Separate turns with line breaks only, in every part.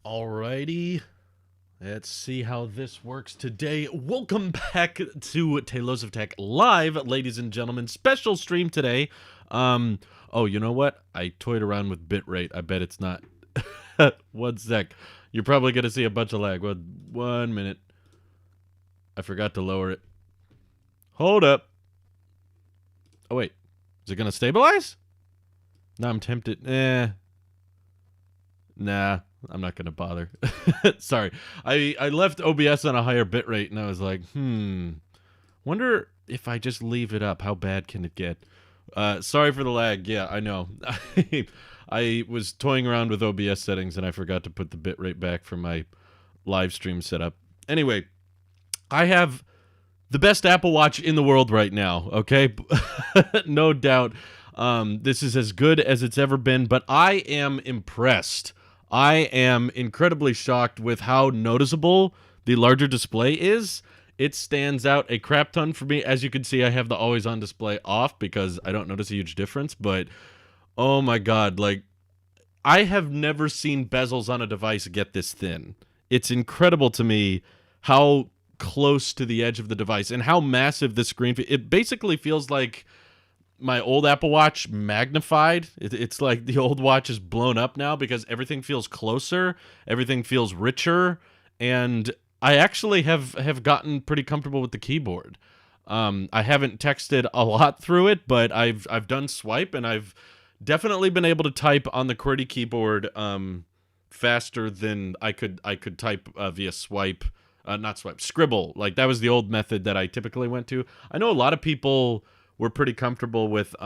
Alrighty, let's see how this works today. Welcome back to Tailosive Tech Live, ladies and gentlemen. Special stream today. Oh, you know what? I toyed around with bitrate. I bet it's not. 1 sec. You're probably gonna see a bunch of lag. 1 minute. I forgot to lower it. Hold up. Oh wait, is it gonna stabilize? No, I'm tempted. Nah, I'm not gonna bother. Sorry. I left OBS on a higher bitrate and I was like, wonder if I just leave it up, how bad can it get? Sorry for the lag. Yeah, I know. I was toying around with OBS settings and I forgot to put the bitrate back for my live stream setup. Anyway, I have the best Apple Watch in the world right now, okay? No doubt. This is as good as it's ever been, but I am impressed. I am incredibly shocked with how noticeable the larger display is. It stands out a crap ton for me. As you can see, I have the always on display off because I don't notice a huge difference, but oh my God, like I have never seen bezels on a device get this thin. It's incredible to me how close to the edge of the device and how massive this screen. It basically feels like my old Apple Watch magnified. It's like the old watch is blown up now because everything feels closer, everything feels richer, and I actually have gotten pretty comfortable with the keyboard. I haven't texted a lot through it, but I've done swipe, and I've definitely been able to type on the QWERTY keyboard faster than I could type via swipe. Not swipe, scribble. Like that was the old method that I typically went to. I know a lot of people were pretty comfortable with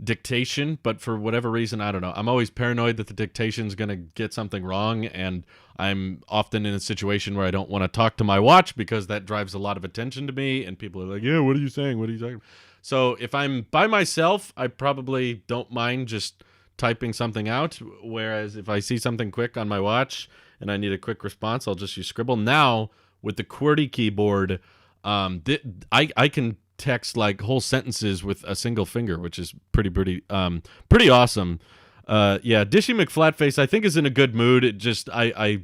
dictation, but for whatever reason, I don't know. I'm always paranoid that the dictation's going to get something wrong, and I'm often in a situation where I don't want to talk to my watch because that drives a lot of attention to me, and people are like, yeah, what are you saying? What are you talking about? So if I'm by myself, I probably don't mind just typing something out, whereas if I see something quick on my watch and I need a quick response, I'll just use Scribble. Now, with the QWERTY keyboard, I can text like whole sentences with a single finger, which is pretty awesome. Yeah, Dishy McFlatface I think is in a good mood. It just I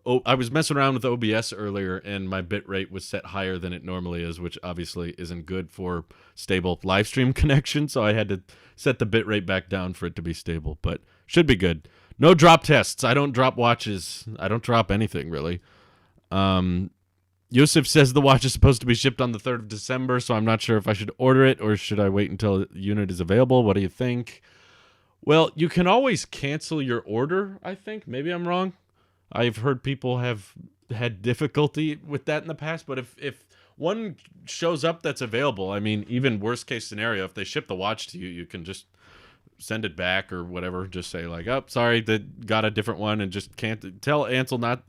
was messing around with OBS earlier and my bitrate was set higher than it normally is, which obviously isn't good for stable live stream connection, so I had to set the bitrate back down for it to be stable, but should be good. No drop tests. I don't drop watches. I don't drop anything really. Yosef says the watch is supposed to be shipped on the 3rd of December, so I'm not sure if I should order it or should I wait until the unit is available. What do you think? Well, you can always cancel your order, I think. Maybe I'm wrong. I've heard people have had difficulty with that in the past, but if one shows up that's available, I mean, even worst case scenario, if they ship the watch to you, you can just send it back or whatever. Just say like, oh, sorry, that got a different one, and just can't tell Ansel not...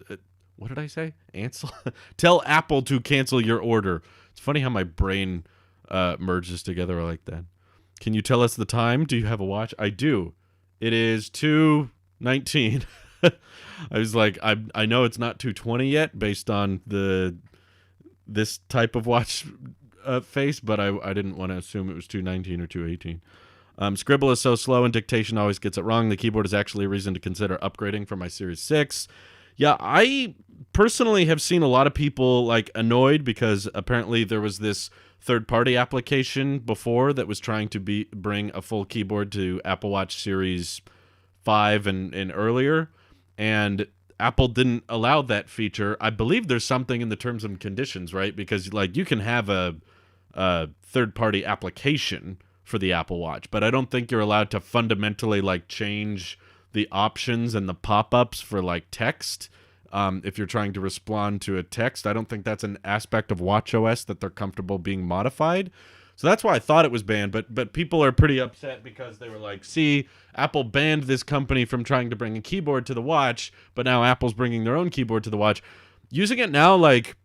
What did I say? Ansel? Tell Apple to cancel your order. It's funny how my brain merges together like that. Can you tell us the time? Do you have a watch? I do. It is 2:19. I was like, I know it's not 2:20 yet based on this type of watch face, but I didn't want to assume it was 2:19 or 2:18. Scribble is so slow and dictation always gets it wrong. The keyboard is actually a reason to consider upgrading for my Series 6. Yeah, I personally have seen a lot of people like annoyed because apparently there was this third-party application before that was trying to bring a full keyboard to Apple Watch Series 5 and earlier, and Apple didn't allow that feature. I believe there's something in the terms and conditions, right? Because like you can have a third-party application for the Apple Watch, but I don't think you're allowed to fundamentally like change the options and the pop-ups for like text. If you're trying to respond to a text, I don't think that's an aspect of WatchOS that they're comfortable being modified. So that's why I thought it was banned, but people are pretty upset because they were like, see, Apple banned this company from trying to bring a keyboard to the watch, but now Apple's bringing their own keyboard to the watch. Using it now, like,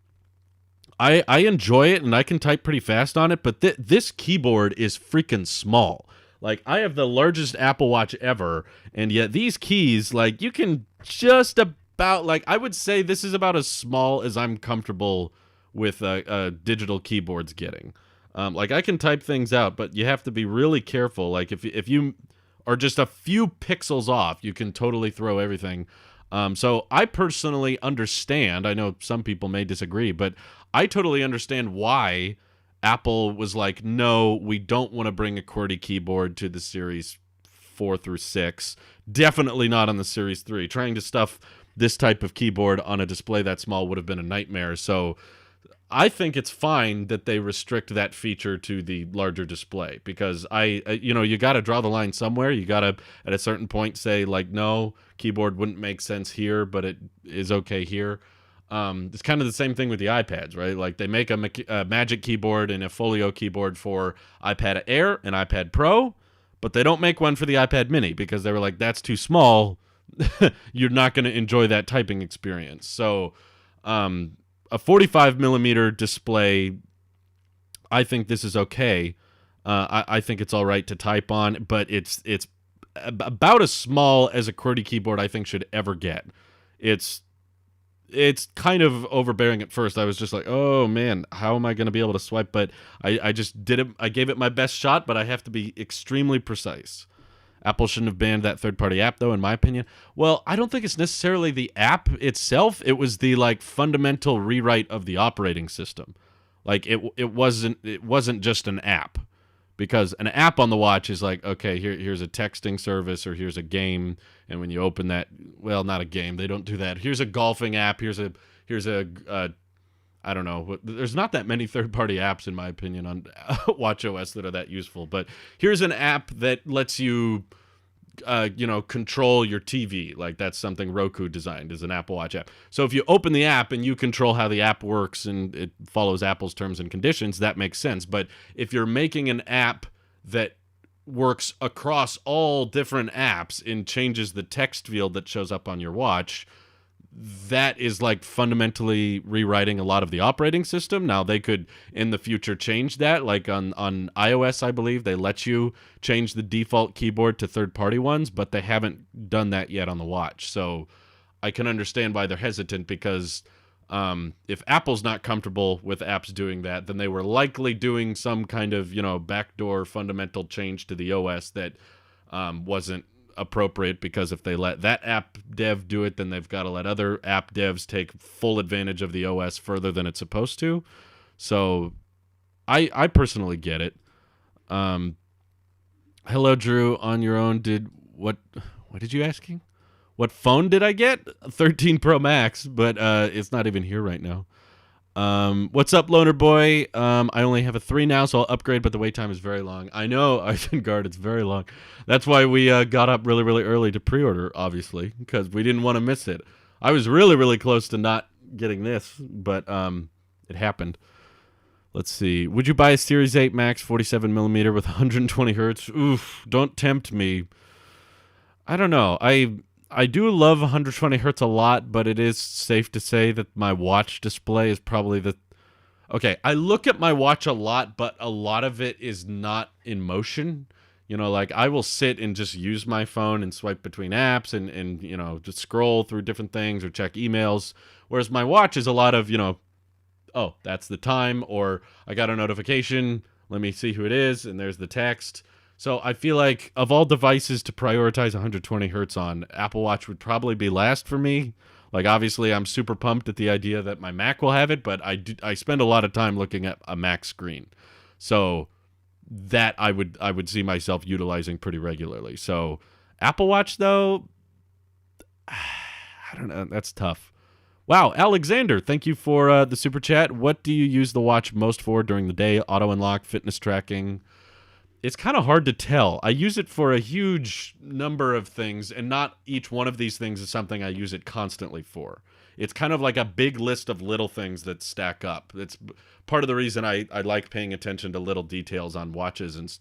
I enjoy it and I can type pretty fast on it, but this keyboard is freaking small. Like, I have the largest Apple Watch ever, and yet these keys, like, you can just about, like, I would say this is about as small as I'm comfortable with digital keyboards getting. Like, I can type things out, but you have to be really careful. Like, if you are just a few pixels off, you can totally throw everything. So I personally understand. I know some people may disagree, but I totally understand why Apple was like, no, we don't want to bring a QWERTY keyboard to the Series 4 through 6. Definitely not on the Series 3. Trying to stuff this type of keyboard on a display that small would have been a nightmare. So I think it's fine that they restrict that feature to the larger display, because you got to draw the line somewhere. You got to, at a certain point, say like, no, keyboard wouldn't make sense here, but it is okay here. It's kind of the same thing with the iPads, right? Like they make a Magic Keyboard and a Folio keyboard for iPad Air and iPad Pro, but they don't make one for the iPad Mini because they were like, that's too small. You're not going to enjoy that typing experience. So a 45 millimeter display, I think this is okay. I think it's all right to type on, but it's about as small as a QWERTY keyboard I think should ever get. It's kind of overbearing at first. I was just like, oh man, how am I going to be able to swipe? But I just did it. I gave it my best shot, but I have to be extremely precise. Apple shouldn't have banned that third-party app, though, in my opinion. Well, I don't think it's necessarily the app itself. It was the like fundamental rewrite of the operating system. Like it wasn't just an app, because an app on the watch is like, okay, here's a texting service, or here's a game, and when you open that, well, not a game, they don't do that. Here's a golfing app. Here's a I don't know. There's not that many third-party apps, in my opinion, on WatchOS that are that useful. But here's an app that lets you, control your TV. Like that's something Roku designed as an Apple Watch app. So if you open the app and you control how the app works and it follows Apple's terms and conditions, that makes sense. But if you're making an app that works across all different apps and changes the text field that shows up on your watch, that is like fundamentally rewriting a lot of the operating system. Now they could in the future change that, like on iOS, I believe they let you change the default keyboard to third-party ones, but they haven't done that yet on the watch. So I can understand why they're hesitant, because if Apple's not comfortable with apps doing that, then they were likely doing some kind of, backdoor fundamental change to the OS that wasn't appropriate, because if they let that app dev do it, then they've got to let other app devs take full advantage of the OS further than it's supposed to. So I personally get it. Hello, Drew. On your own, what did you asking? What phone did I get? 13 Pro Max, but it's not even here right now. What's up, Loner Boy? I only have a 3 now, so I'll upgrade, but the wait time is very long. I know, Isengard, it's very long. That's why we got up really, really early to pre-order, obviously, because we didn't want to miss it. I was really, really close to not getting this, but it happened. Let's see. Would you buy a Series 8 Max 47 millimeter with 120 hertz? Oof, don't tempt me. I don't know. I do love 120 hertz a lot, but it is safe to say that my watch display is probably okay, I look at my watch a lot, but a lot of it is not in motion. Like I will sit and just use my phone and swipe between apps and just scroll through different things or check emails. Whereas my watch is a lot of, oh, that's the time, or I got a notification, let me see who it is, and there's the text. So I feel like of all devices to prioritize 120 hertz on, Apple Watch would probably be last for me. Like obviously I'm super pumped at the idea that my Mac will have it, but I spend a lot of time looking at a Mac screen. So that I would see myself utilizing pretty regularly. So Apple Watch though, I don't know, that's tough. Wow, Alexander, thank you for the super chat. What do you use the watch most for during the day? Auto unlock, fitness tracking? It's kind of hard to tell. I use it for a huge number of things, and not each one of these things is something I use it constantly for. It's kind of like a big list of little things that stack up. It's part of the reason I like paying attention to little details on watches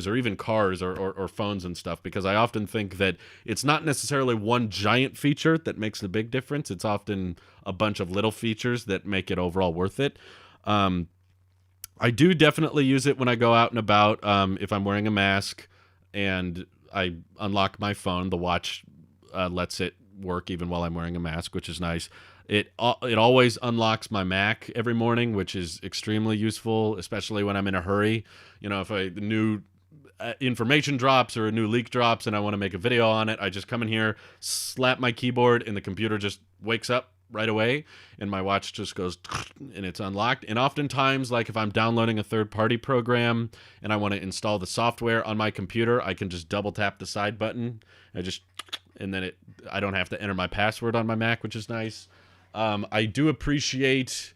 or even cars or phones and stuff, because I often think that it's not necessarily one giant feature that makes the big difference. It's often a bunch of little features that make it overall worth it. I do definitely use it when I go out and about. If I'm wearing a mask and I unlock my phone, the watch lets it work even while I'm wearing a mask, which is nice. It always unlocks my Mac every morning, which is extremely useful, especially when I'm in a hurry. If the new information drops or a new leak drops and I want to make a video on it, I just come in here, slap my keyboard, and the computer just wakes up right away, and my watch just goes and it's unlocked. And oftentimes, like if I'm downloading a third-party program and I want to install the software on my computer, I can just double tap the side button. And then I don't have to enter my password on my Mac, which is nice. I do appreciate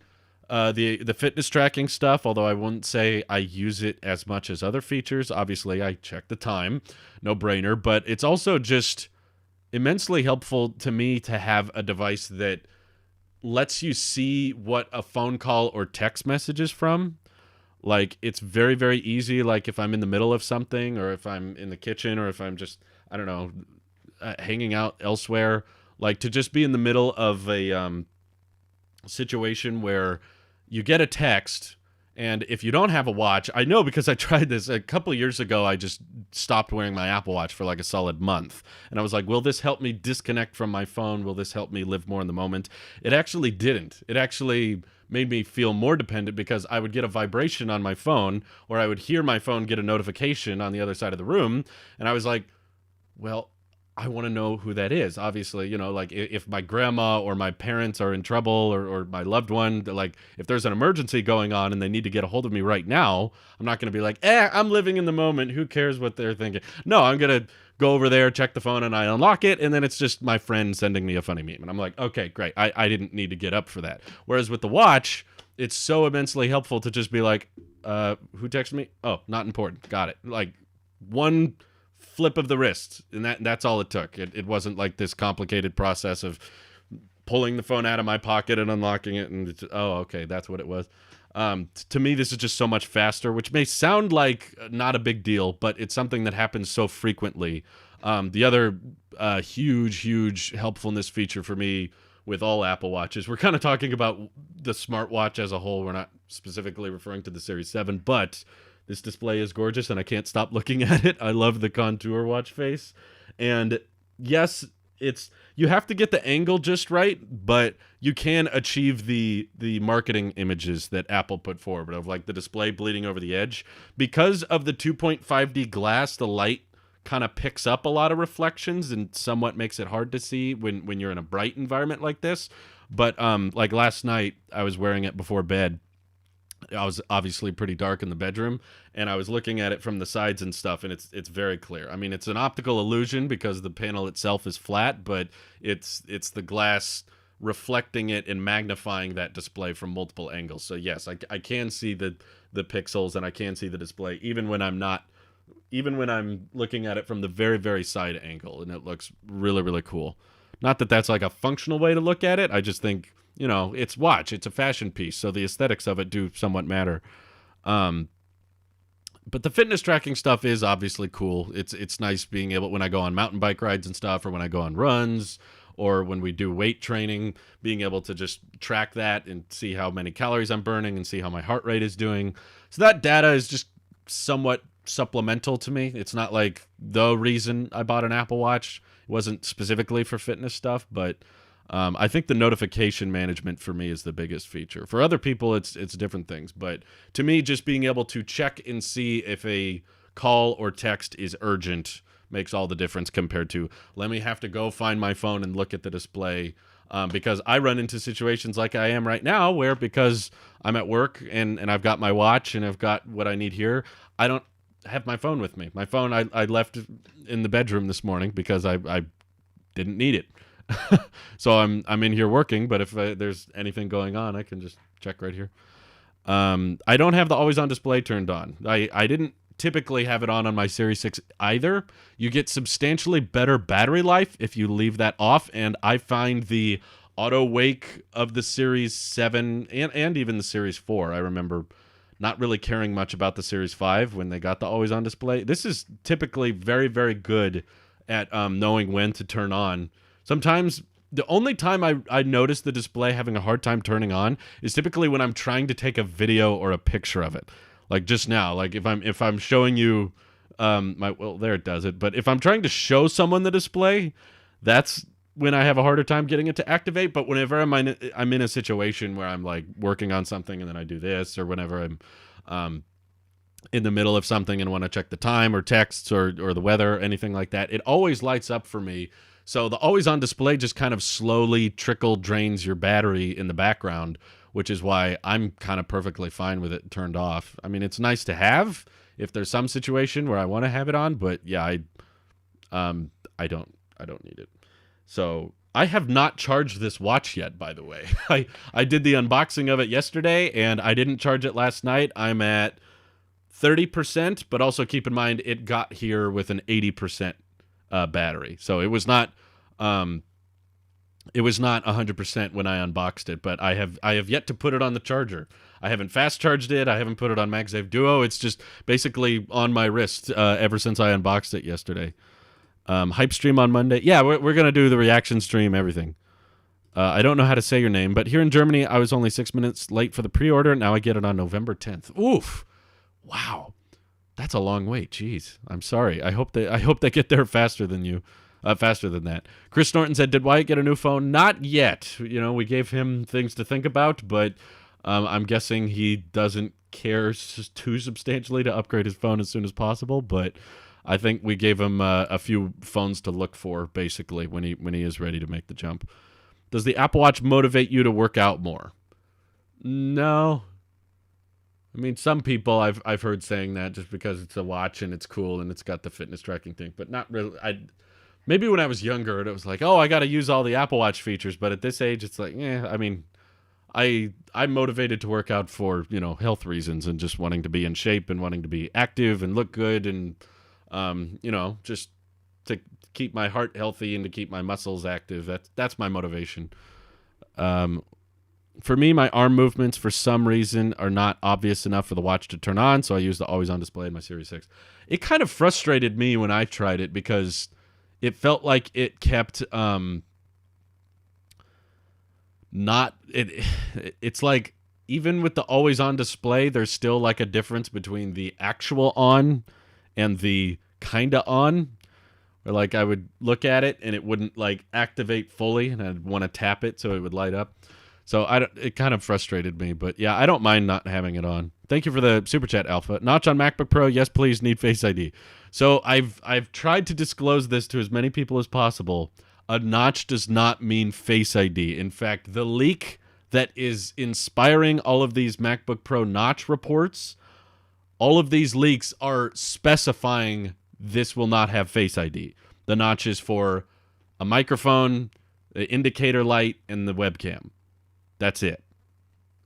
the fitness tracking stuff, although I wouldn't say I use it as much as other features. Obviously, I check the time, no brainer, but it's also just immensely helpful to me to have a device that lets you see what a phone call or text message is from. Like, it's very, very easy. Like, if I'm in the middle of something, or if I'm in the kitchen, or if I'm just, I don't know, hanging out elsewhere, like to just be in the middle of a situation where you get a text, and if you don't have a watch, I know because I tried this a couple of years ago. I just stopped wearing my Apple Watch for like a solid month, and I was like, will this help me disconnect from my phone? Will this help me live more in the moment? It actually didn't. It actually made me feel more dependent, because I would get a vibration on my phone, or I would hear my phone get a notification on the other side of the room, and I was like, well, I want to know who that is. Obviously, you know, like if my grandma or my parents are in trouble, or my loved one, like if there's an emergency going on and they need to get a hold of me right now, I'm not going to be like, I'm living in the moment. Who cares what they're thinking? No, I'm going to go over there, check the phone, and I unlock it. And then it's just my friend sending me a funny meme. And I'm like, okay, great. I didn't need to get up for that. Whereas with the watch, it's so immensely helpful to just be like, who texted me? Oh, not important. Got it. Like one flip of the wrist, and that's all it took. It wasn't like this complicated process of pulling the phone out of my pocket and unlocking it, and okay, that's what it was. To me, this is just so much faster, which may sound like not a big deal, but it's something that happens so frequently. The other huge helpfulness feature for me with all Apple Watches, we're kind of talking about the smartwatch as a whole. We're not specifically referring to the Series 7, but this display is gorgeous, and I can't stop looking at it. I love the contour watch face. And yes, you have to get the angle just right, but you can achieve the marketing images that Apple put forward of like the display bleeding over the edge. Because of the 2.5D glass, the light kind of picks up a lot of reflections and somewhat makes it hard to see when you're in a bright environment like this. But like last night, I was wearing it before bed. I was obviously pretty dark in the bedroom, and I was looking at it from the sides and stuff, and it's very clear. I mean, it's an optical illusion because the panel itself is flat, but it's the glass reflecting it and magnifying that display from multiple angles. So yes, I can see the pixels, and I can see the display even when I'm looking at it from the very, very side angle, and it looks really, really cool. Not that that's like a functional way to look at it. I just think, you know, it's a fashion piece, so the aesthetics of it do somewhat matter. But the fitness tracking stuff is obviously cool. It's nice being able, when I go on mountain bike rides and stuff, or when I go on runs, or when we do weight training, being able to just track that and see how many calories I'm burning and see how my heart rate is doing. So that data is just somewhat supplemental to me. It's not like the reason I bought an Apple Watch. It wasn't specifically for fitness stuff, but I think the notification management for me is the biggest feature. For other people, it's different things. But to me, just being able to check and see if a call or text is urgent makes all the difference compared to, let me have to go find my phone and look at the display. Because I run into situations like I am right now where, because I'm at work and I've got my watch and I've got what I need here, I don't have my phone with me. My phone I left in the bedroom this morning because I didn't need it. So I'm in here working, but if there's anything going on, I can just check right here. I don't have the always on display turned on. I didn't typically have it on my Series 6 either. You get substantially better battery life if you leave that off, and I find the auto wake of the Series 7 and even the Series 4, I remember not really caring much about the Series 5 when they got the always on display. This is typically very, very good at knowing when to turn on. Sometimes the only time I notice the display having a hard time turning on is typically when I'm trying to take a video or a picture of it. Like just now, like if I'm showing you there it does it. But if I'm trying to show someone the display, that's when I have a harder time getting it to activate. But whenever I'm in a situation where I'm like working on something and then I do this, or whenever I'm in the middle of something and want to check the time or texts or the weather or anything like that, it always lights up for me. So the always on display just kind of slowly trickle drains your battery in the background, which is why I'm kind of perfectly fine with it turned off. I mean, it's nice to have if there's some situation where I want to have it on, but yeah, I don't need it. So I have not charged this watch yet, by the way. I did the unboxing of it yesterday and I didn't charge it last night. I'm at 30%, but also keep in mind it got here with an 80% battery. So it was not 100% when I unboxed it, but I have yet to put it on the charger. I haven't fast charged it. I haven't put it on MagSafe Duo. It's just basically on my wrist ever since I unboxed it yesterday. Hype stream on Monday. Yeah, we're going to do the reaction stream, everything. I don't know how to say your name, but here in Germany, I was only 6 minutes late for the pre-order. Now I get it on November 10th. Oof. Wow. That's a long wait. Jeez. I'm sorry. I hope they get there faster than you. Faster than that. Chris Norton said, did Wyatt get a new phone? Not yet. You know, we gave him things to think about, but I'm guessing he doesn't care too substantially to upgrade his phone as soon as possible, but I think we gave him a few phones to look for, basically, when he is ready to make the jump. Does the Apple Watch motivate you to work out more? No. I mean, some people I've heard saying that just because it's a watch and it's cool and it's got the fitness tracking thing, but not really. Maybe when I was younger, it was like, oh, I got to use all the Apple Watch features, but at this age, it's like, I mean, I'm motivated to work out for, health reasons and just wanting to be in shape and wanting to be active and look good and just to keep my heart healthy and to keep my muscles active. That's my motivation. For me, my arm movements, for some reason, are not obvious enough for the watch to turn on, so I use the always on display in my Series 6. It kind of frustrated me when I tried it because it felt like it kept it's like even with the always on display, there's still like a difference between the actual on and the kinda on. Or like I would look at it and it wouldn't like activate fully and I'd want to tap it so it would light up. So it kind of frustrated me, but yeah, I don't mind not having it on. Thank you for the super chat, Alpha. Notch on MacBook Pro, yes please, need Face ID. So I've tried to disclose this to as many people as possible. A notch does not mean Face ID. In fact, the leak that is inspiring all of these MacBook Pro notch reports, all of these leaks are specifying this will not have Face ID. The notch is for a microphone, the indicator light, and the webcam. That's it.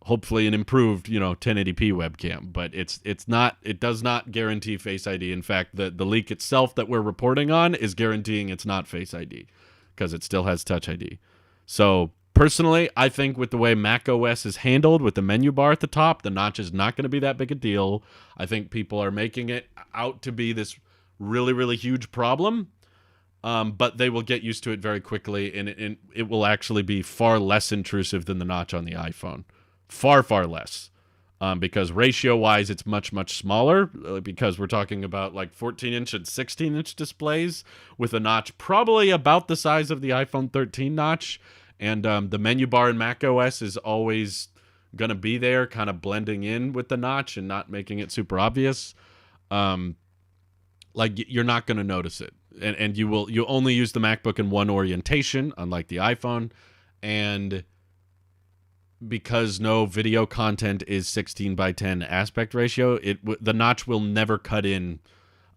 Hopefully an improved, 1080p webcam, but it does not guarantee Face ID. In fact, the leak itself that we're reporting on is guaranteeing it's not Face ID because it still has Touch ID. So personally, I think with the way macOS is handled with the menu bar at the top, the notch is not going to be that big a deal. I think people are making it out to be this really, really huge problem. But they will get used to it very quickly, and it will actually be far less intrusive than the notch on the iPhone. Far, far less. Because ratio-wise, it's much, much smaller, because we're talking about like 14-inch and 16-inch displays with a notch probably about the size of the iPhone 13 notch, and the menu bar in macOS is always going to be there, kind of blending in with the notch and not making it super obvious. Like, you're not going to notice it. And you only use the MacBook in one orientation, unlike the iPhone. And because no video content is 16:10 aspect ratio, the notch will never cut in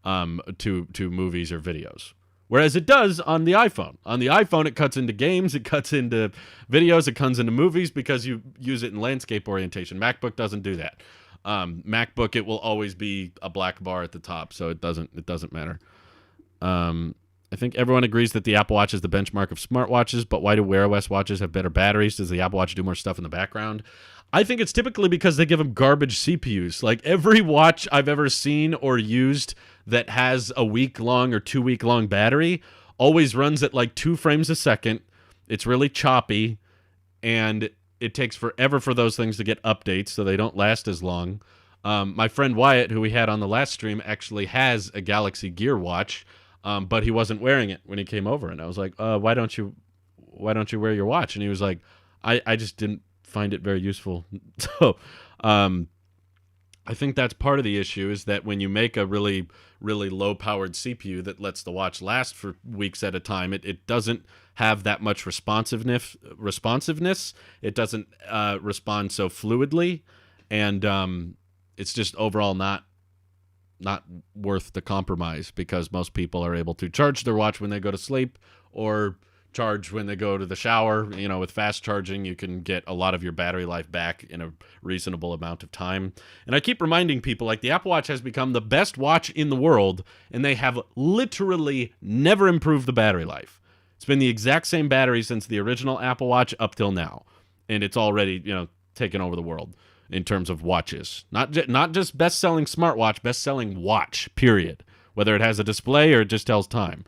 to movies or videos. Whereas it does on the iPhone. On the iPhone, it cuts into games, it cuts into videos, it cuts into movies because you use it in landscape orientation. MacBook doesn't do that. MacBook, it will always be a black bar at the top, so it doesn't matter. I think everyone agrees that the Apple Watch is the benchmark of smartwatches, but why do Wear OS watches have better batteries? Does the Apple Watch do more stuff in the background? I think it's typically because they give them garbage CPUs. Like every watch I've ever seen or used that has a week-long or 2-week-long battery always runs at like 2 frames a second. It's really choppy, and it takes forever for those things to get updates, so they don't last as long. My friend Wyatt, who we had on the last stream, actually has a Galaxy Gear watch, but he wasn't wearing it when he came over, and I was like, why don't you wear your watch? And he was like, I just didn't find it very useful. So I think that's part of the issue is that when you make a really, really low powered CPU that lets the watch last for weeks at a time, it doesn't have that much responsiveness. It doesn't respond so fluidly. And it's just overall not worth the compromise because most people are able to charge their watch when they go to sleep or charge when they go to the shower. You know, with fast charging, you can get a lot of your battery life back in a reasonable amount of time. And I keep reminding people, like, the Apple Watch has become the best watch in the world, and they have literally never improved the battery life. It's been the exact same battery since the original Apple Watch up till now, and it's already, taken over the world in terms of watches. Not just best-selling smartwatch, best-selling watch, period. Whether it has a display or it just tells time.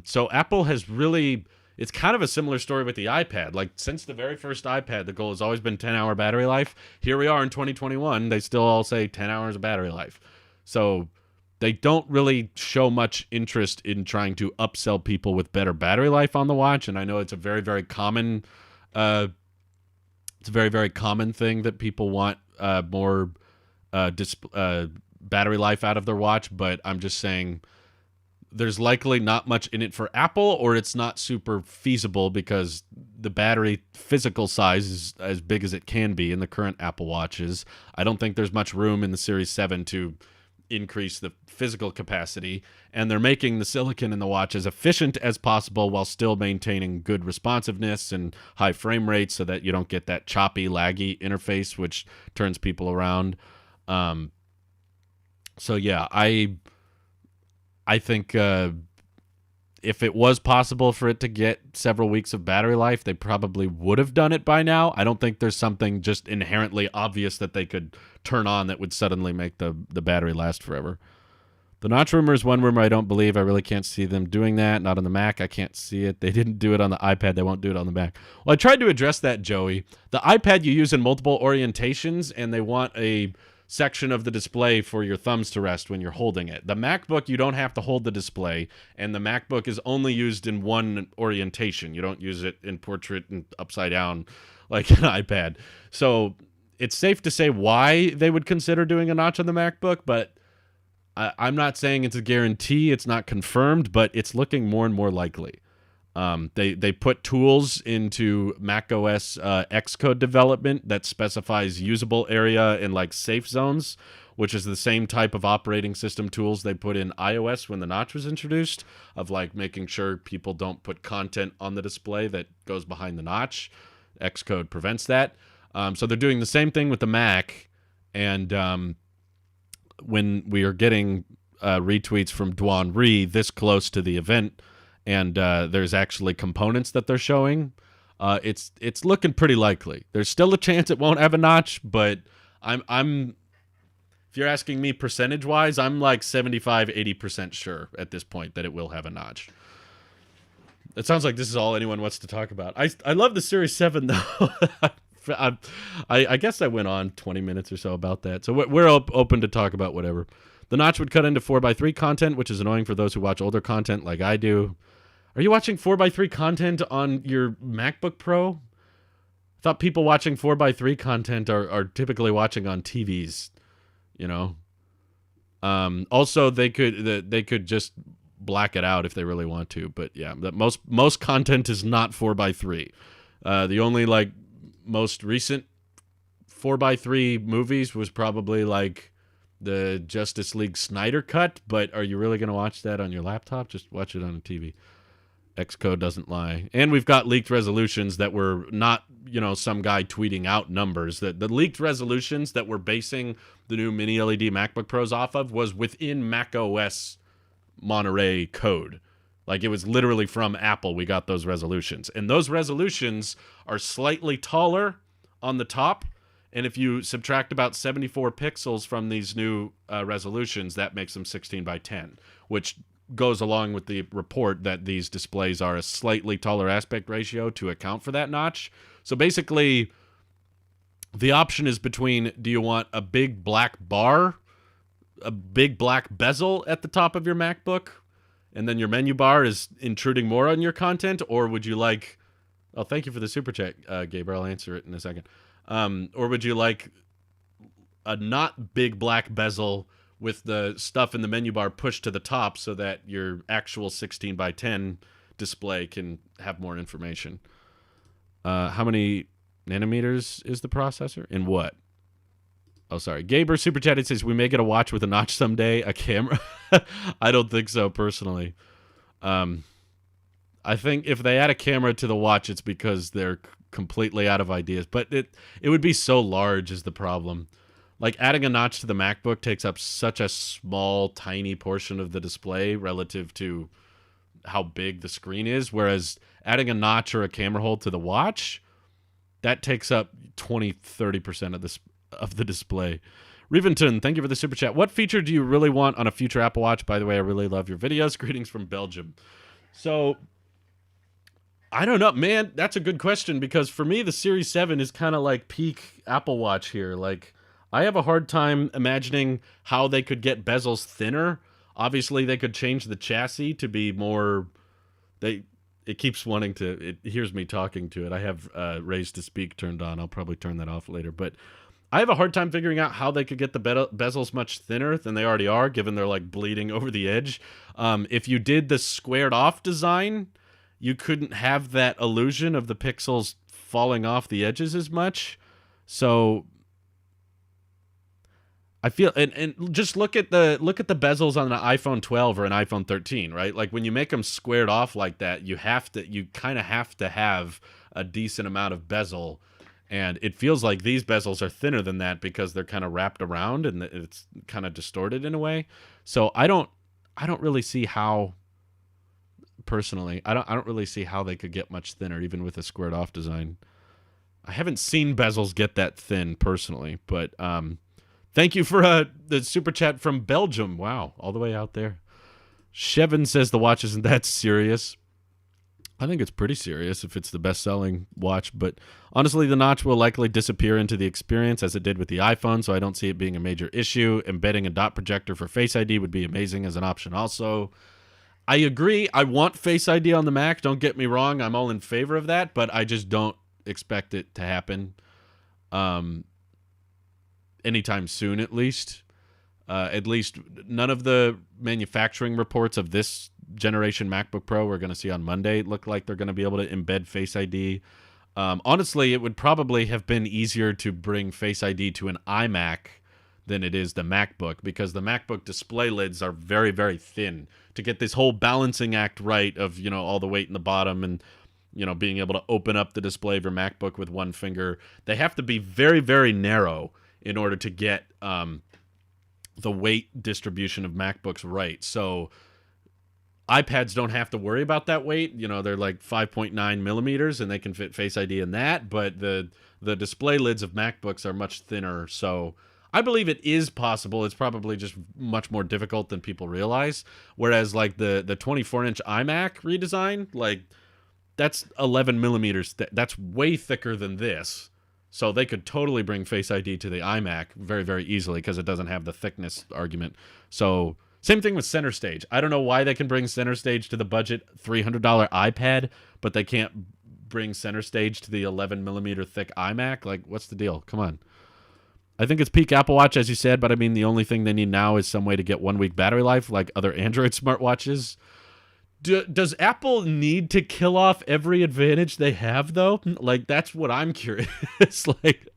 So Apple has really, it's kind of a similar story with the iPad. Like, since the very first iPad, the goal has always been 10-hour battery life. Here we are in 2021. They still all say 10 hours of battery life. So they don't really show much interest in trying to upsell people with better battery life on the watch. And I know it's a very, very common, very common thing that people want more battery life out of their watch. But I'm just saying, there's likely not much in it for Apple, or it's not super feasible because the battery physical size is as big as it can be in the current Apple Watches. I don't think there's much room in the Series 7 to increase the physical capacity, and they're making the silicon in the watch as efficient as possible while still maintaining good responsiveness and high frame rates so that you don't get that choppy, laggy interface, which turns people around. So yeah, I think if it was possible for it to get several weeks of battery life, they probably would have done it by now. I don't think there's something just inherently obvious that they could turn on that would suddenly make the battery last forever. The notch rumor is one rumor I don't believe. I really can't see them doing that. Not on the Mac. I can't see it. They didn't do it on the iPad. They won't do it on the Mac. Well, I tried to address that, Joey. The iPad you use in multiple orientations, and they want a section of the display for your thumbs to rest when you're holding it. The MacBook, you don't have to hold the display, and the MacBook is only used in one orientation. You don't use it in portrait and upside down like an iPad. So it's safe to say why they would consider doing a notch on the MacBook, but I'm not saying it's a guarantee. It's not confirmed, but it's looking more and more likely. They put tools into macOS Xcode development that specifies usable area and like safe zones, which is the same type of operating system tools they put in iOS when the notch was introduced, of like making sure people don't put content on the display that goes behind the notch. Xcode prevents that. So they're doing the same thing with the Mac, and when we are getting retweets from Duan Ri this close to the event, and there's actually components that they're showing, it's looking pretty likely. There's still a chance it won't have a notch, but I'm if you're asking me percentage-wise, I'm like 75-80% sure at this point that it will have a notch. It sounds like this is all anyone wants to talk about. I love the Series 7, though. I guess I went on 20 minutes or so about that, so we're open to talk about whatever. The notch would cut into 4x3 content, which is annoying for those who watch older content like I do. Are you watching 4x3 content on your MacBook Pro? I thought people watching 4x3 content are typically watching on TVs, you know? Also, they could just black it out if they really want to, but yeah, that most content is not 4x3. The only like most recent 4x3 movies was probably like the Justice League Snyder cut, but are you really going to watch that on your laptop? Just watch it on a TV. Xcode doesn't lie. And we've got leaked resolutions that were not, some guy tweeting out numbers. The leaked resolutions that we're basing the new mini LED MacBook Pros off of was within macOS Monterey code. Like, it was literally from Apple we got those resolutions. And those resolutions are slightly taller on the top. And if you subtract about 74 pixels from these new resolutions, that makes them 16:10, which goes along with the report that these displays are a slightly taller aspect ratio to account for that notch. So basically, the option is between, do you want a big black bar, a big black bezel at the top of your MacBook, and then your menu bar is intruding more on your content, or would you like, oh, thank you for the super chat, Gabriel, I'll answer it in a second. Or would you like a not big black bezel with the stuff in the menu bar pushed to the top so that your actual 16 by 10 display can have more information. How many nanometers is the processor? In what? Oh, sorry. Gaber Super Chat, it says, we may get a watch with a notch someday, a camera. I don't think so, personally. I think if they add a camera to the watch, it's because they're completely out of ideas. But it would be so large is the problem. Like, adding a notch to the MacBook takes up such a small, tiny portion of the display relative to how big the screen is, whereas adding a notch or a camera hole to the watch, that takes up 20-30% of the display. Reventon, thank you for the super chat. What feature do you really want on a future Apple Watch? By the way, I really love your videos. Greetings from Belgium. So, I don't know, man. That's a good question, because for me, the Series 7 is kind of like peak Apple Watch here. Like, I have a hard time imagining how they could get bezels thinner. Obviously, they could change the chassis to be more... It keeps wanting to... It hears me talking to it. I have Raise to Speak turned on. I'll probably turn that off later. But I have a hard time figuring out how they could get the bezels much thinner than they already are, given they're like bleeding over the edge. If you did the squared off design, you couldn't have that illusion of the pixels falling off the edges as much. So I feel, and just look at the bezels on an iPhone 12 or an iPhone 13, right? Like, when you make them squared off like that, you kind of have to have a decent amount of bezel, and it feels like these bezels are thinner than that because they're kind of wrapped around and it's kind of distorted in a way. So I don't really see how, personally, I don't really see how they could get much thinner even with a squared off design. I haven't seen bezels get that thin personally, but thank you for the super chat from Belgium. Wow, all the way out there. Shevin says the watch isn't that serious. I think it's pretty serious if it's the best-selling watch, but honestly, the notch will likely disappear into the experience as it did with the iPhone, so I don't see it being a major issue. Embedding a dot projector for Face ID would be amazing as an option also. I agree. I want Face ID on the Mac. Don't get me wrong. I'm all in favor of that, but I just don't expect it to happen anytime soon, at least. At least none of the manufacturing reports of this generation MacBook Pro we're going to see on Monday look like they're going to be able to embed Face ID. Honestly, it would probably have been easier to bring Face ID to an iMac than it is the MacBook, because the MacBook display lids are very, very thin. To get this whole balancing act right of, all the weight in the bottom and, being able to open up the display of your MacBook with one finger, they have to be very, very narrow in order to get the weight distribution of MacBooks right. So iPads don't have to worry about that weight. They're like 5.9 millimeters and they can fit Face ID in that, but the display lids of MacBooks are much thinner. So I believe it is possible. It's probably just much more difficult than people realize. Whereas like the 24-inch iMac redesign, like that's 11 millimeters. That's way thicker than this. So they could totally bring Face ID to the iMac very, very easily because it doesn't have the thickness argument. So same thing with Center Stage. I don't know why they can bring Center Stage to the budget $300 iPad, but they can't bring Center Stage to the 11 millimeter thick iMac. Like, what's the deal? Come on. I think it's peak Apple Watch, as you said, but I mean, the only thing they need now is some way to get 1 week battery life like other Android smartwatches. Does Apple need to kill off every advantage they have, though? Like, that's what I'm curious. Like,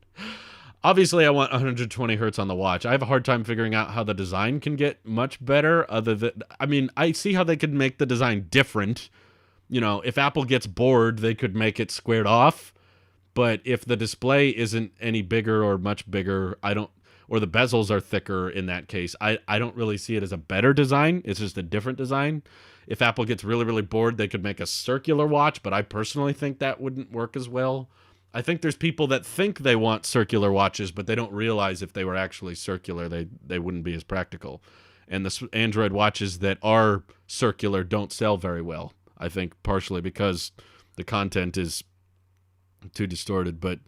obviously, I want 120 hertz on the watch. I have a hard time figuring out how the design can get much better. I see how they could make the design different. If Apple gets bored, they could make it squared off. But if the display isn't any bigger or much bigger, or the bezels are thicker in that case, I don't really see it as a better design. It's just a different design. If Apple gets really, really bored, they could make a circular watch, but I personally think that wouldn't work as well. I think there's people that think they want circular watches, but they don't realize if they were actually circular, they wouldn't be as practical. And the Android watches that are circular don't sell very well, I think partially because the content is too distorted. But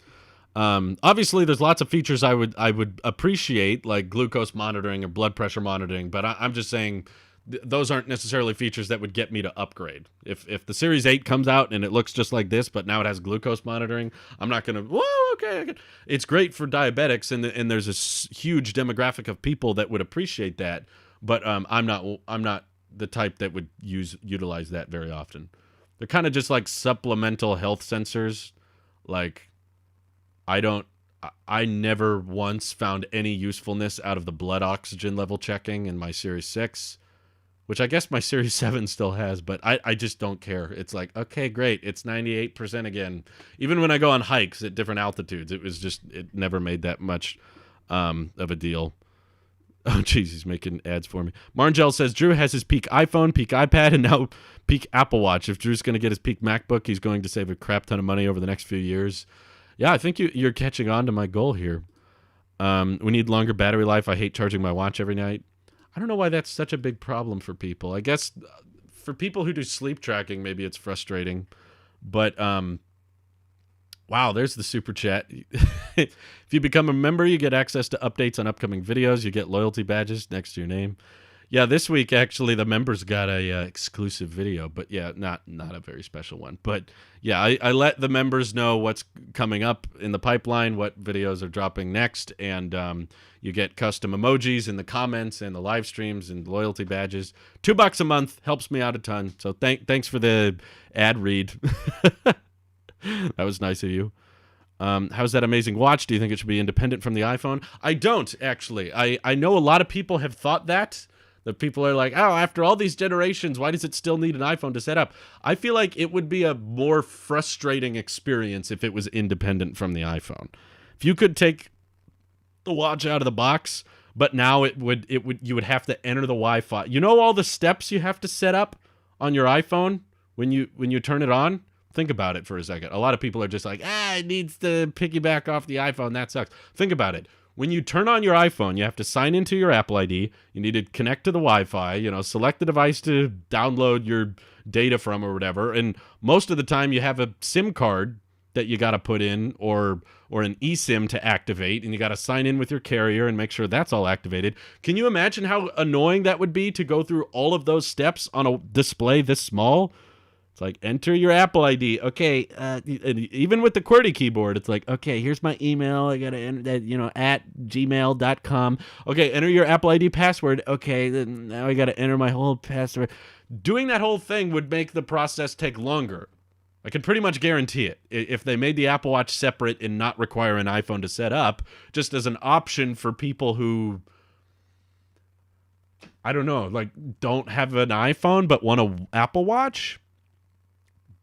obviously, there's lots of features I would appreciate, like glucose monitoring or blood pressure monitoring, but I'm just saying those aren't necessarily features that would get me to upgrade. If the Series 8 comes out and it looks just like this, but now it has glucose monitoring, I'm not going to, whoa, okay. It's great for diabetics, and there's a huge demographic of people that would appreciate that, but I'm not the type that would utilize that very often. They're kind of just like supplemental health sensors. Like, I never once found any usefulness out of the blood oxygen level checking in my Series 6, which I guess my Series 7 still has, but I just don't care. It's like, okay, great. It's 98% again. Even when I go on hikes at different altitudes, it never made that much of a deal. Oh, jeez, he's making ads for me. Marngel says, Drew has his peak iPhone, peak iPad, and now peak Apple Watch. If Drew's going to get his peak MacBook, he's going to save a crap ton of money over the next few years. Yeah, I think you're catching on to my goal here. We need longer battery life. I hate charging my watch every night. I don't know why that's such a big problem for people. I guess for people who do sleep tracking, maybe it's frustrating. But, wow, there's the super chat. If you become a member, you get access to updates on upcoming videos. You get loyalty badges next to your name. Yeah, this week, actually, the members got a exclusive video, but yeah, not a very special one. But yeah, I let the members know what's coming up in the pipeline, what videos are dropping next, and you get custom emojis in the comments and the live streams and loyalty badges. $2 a month helps me out a ton. So thanks for the ad read. That was nice of you. How's that amazing watch? Do you think it should be independent from the iPhone? I don't, actually. I know a lot of people have thought that. The people are like, oh, after all these generations, why does it still need an iPhone to set up? I feel like it would be a more frustrating experience if it was independent from the iPhone. If you could take the watch out of the box, but now you would have to enter the Wi-Fi. You know all the steps you have to set up on your iPhone when you turn it on? Think about it for a second. A lot of people are just like, it needs to piggyback off the iPhone. That sucks. Think about it. When you turn on your iPhone, you have to sign into your Apple ID. You need to connect to the Wi-Fi, select the device to download your data from or whatever. And most of the time you have a SIM card that you got to put in or an eSIM to activate, and you got to sign in with your carrier and make sure that's all activated. Can you imagine how annoying that would be to go through all of those steps on a display this small? It's like, enter your Apple ID. Okay, and even with the QWERTY keyboard, it's like, okay, here's my email. I got to enter that, at gmail.com. Okay, enter your Apple ID password. Okay, then now I got to enter my whole password. Doing that whole thing would make the process take longer. I can pretty much guarantee it. If they made the Apple Watch separate and not require an iPhone to set up, just as an option for people who, I don't know, like don't have an iPhone but want an Apple Watch.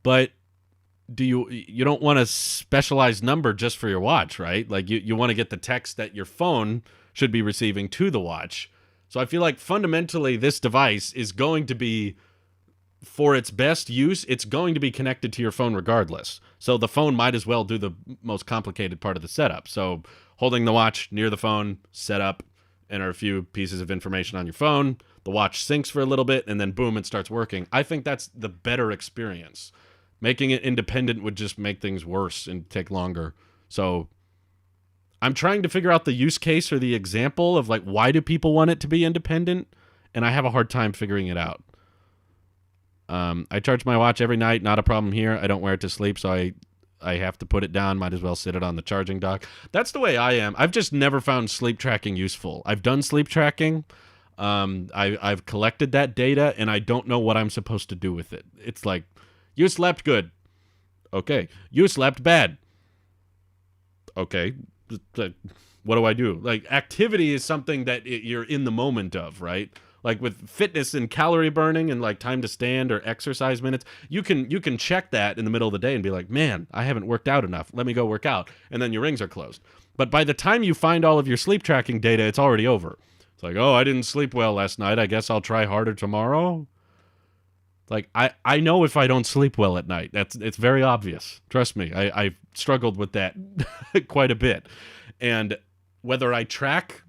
But you don't want a specialized number just for your watch, right? Like you want to get the text that your phone should be receiving to the watch. So I feel like fundamentally this device is going to be, for its best use, it's going to be connected to your phone regardless. So the phone might as well do the most complicated part of the setup. So holding the watch near the phone, set up, enter a few pieces of information on your phone, the watch syncs for a little bit, and then boom, it starts working. I think that's the better experience. Making it independent would just make things worse and take longer. So I'm trying to figure out the use case or the example of like, why do people want it to be independent? And I have a hard time figuring it out. I charge my watch every night. Not a problem here. I don't wear it to sleep, so I have to put it down. Might as well sit it on the charging dock. That's the way I am. I've just never found sleep tracking useful. I've done sleep tracking. I've collected that data, and I don't know what I'm supposed to do with it. It's like, you slept good. Okay. You slept bad. Okay. What do I do? Like, activity is something that you're in the moment of, right? Like with fitness and calorie burning and like time to stand or exercise minutes, you can check that in the middle of the day and be like, man, I haven't worked out enough. Let me go work out. And then your rings are closed. But by the time you find all of your sleep tracking data, it's already over. It's like, oh, I didn't sleep well last night. I guess I'll try harder tomorrow. Like, I know if I don't sleep well at night. It's very obvious. Trust me. I've struggled with that quite a bit. And whether I track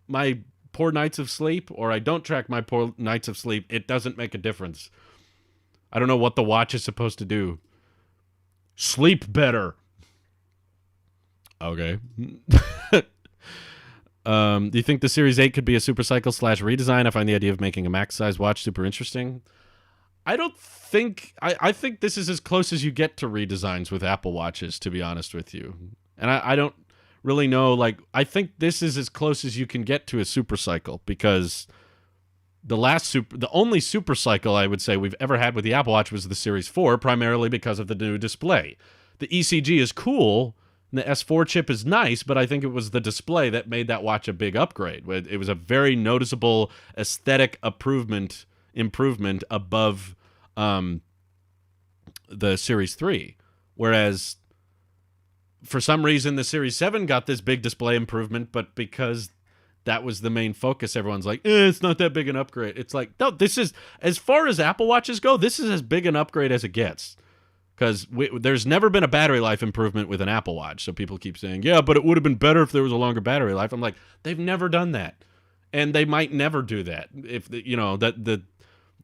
my poor nights of sleep or I don't track my poor nights of sleep, it doesn't make a difference. I don't know what the watch is supposed to do. Sleep better. Okay. Do you think the Series 8 could be a supercycle slash redesign? I find the idea of making a max size watch super interesting. I don't think I think this is as close as you get to redesigns with Apple Watches, to be honest with you. And I don't really know, like, I think this is as close as you can get to a supercycle, because the only supercycle I would say we've ever had with the Apple Watch was the Series 4, primarily because of the new display. The ECG is cool, and the S4 chip is nice, but I think it was the display that made that watch a big upgrade. It was a very noticeable aesthetic improvement above the Series 3. Whereas for some reason the Series 7 got this big display improvement, but because that was the main focus, everyone's like, it's not that big an upgrade. It's like, no, this is, as far as Apple Watches go, this is as big an upgrade as it gets. Because there's never been a battery life improvement with an Apple Watch. So people keep saying, yeah, but it would have been better if there was a longer battery life. I'm like, they've never done that. And they might never do that. If that the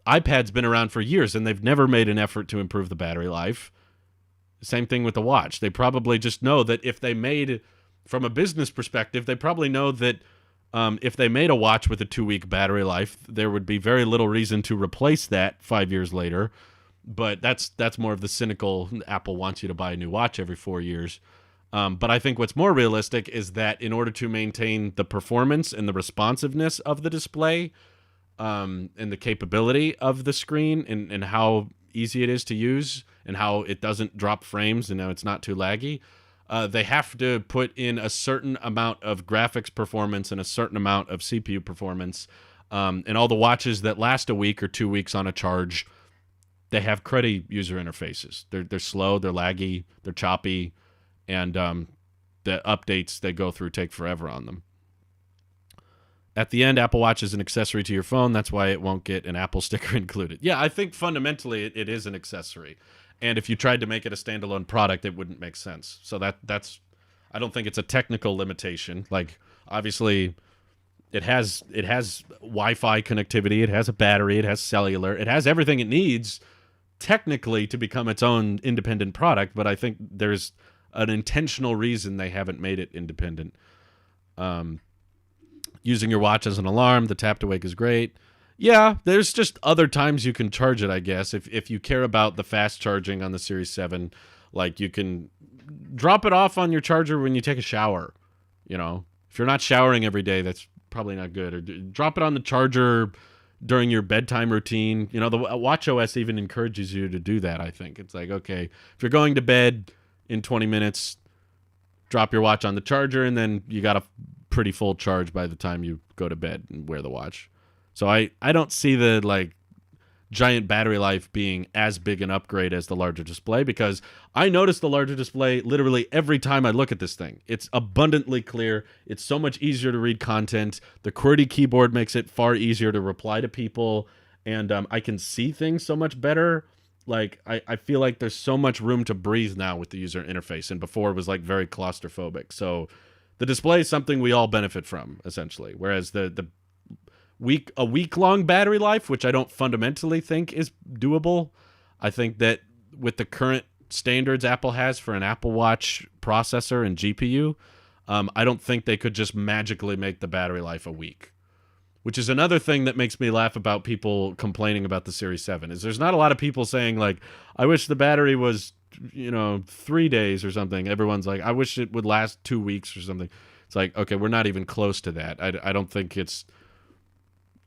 iPad's been around for years and they've never made an effort to improve the battery life. Same thing with the watch. They probably just know that if they made, from a business perspective, they probably know that if they made a watch with a 2-week battery life, there would be very little reason to replace that 5 years later. But that's more of the cynical, Apple wants you to buy a new watch every 4 years. But I think what's more realistic is that in order to maintain the performance and the responsiveness of the display, and the capability of the screen, and how easy it is to use and how it doesn't drop frames and now it's not too laggy, they have to put in a certain amount of graphics performance and a certain amount of CPU performance. And all the watches that last a week or 2 weeks on a charge, they have cruddy user interfaces. They're slow, they're laggy, they're choppy, and the updates they go through take forever on them. At the end, Apple Watch is an accessory to your phone. That's why it won't get an Apple sticker included. Yeah, I think fundamentally it is an accessory. And if you tried to make it a standalone product, it wouldn't make sense. So that's I don't think it's a technical limitation. Like, obviously, it has Wi-Fi connectivity, it has a battery, it has cellular, it has everything it needs technically to become its own independent product, but I think there's an intentional reason they haven't made it independent. Using your watch as an alarm, the tap to wake is great. Yeah, there's just other times you can charge it, I guess. If you care about the fast charging on the Series 7, like, you can drop it off on your charger when you take a shower. You know, if you're not showering every day, that's probably not good. Or drop it on the charger during your bedtime routine. You know, the WatchOS even encourages you to do that, I think. It's like, okay, if you're going to bed in 20 minutes, drop your watch on the charger, and then you got a pretty full charge by the time you go to bed and wear the watch. So I don't see the, like, giant battery life being as big an upgrade as the larger display, because I notice the larger display literally every time I look at this thing. It's abundantly clear. It's so much easier to read content. The QWERTY keyboard makes it far easier to reply to people, and I can see things so much better. Like, I feel like there's so much room to breathe now with the user interface, and before it was, like, very claustrophobic. So the display is something we all benefit from, essentially, whereas a week-long battery life, which I don't fundamentally think is doable. I think that with the current standards Apple has for an Apple Watch processor and GPU, I don't think they could just magically make the battery life a week, which is another thing that makes me laugh about people complaining about the Series 7, is there's not a lot of people saying, like, I wish the battery was, 3 days or something. Everyone's like, I wish it would last 2 weeks or something. It's like, okay, we're not even close to that. I don't think it's...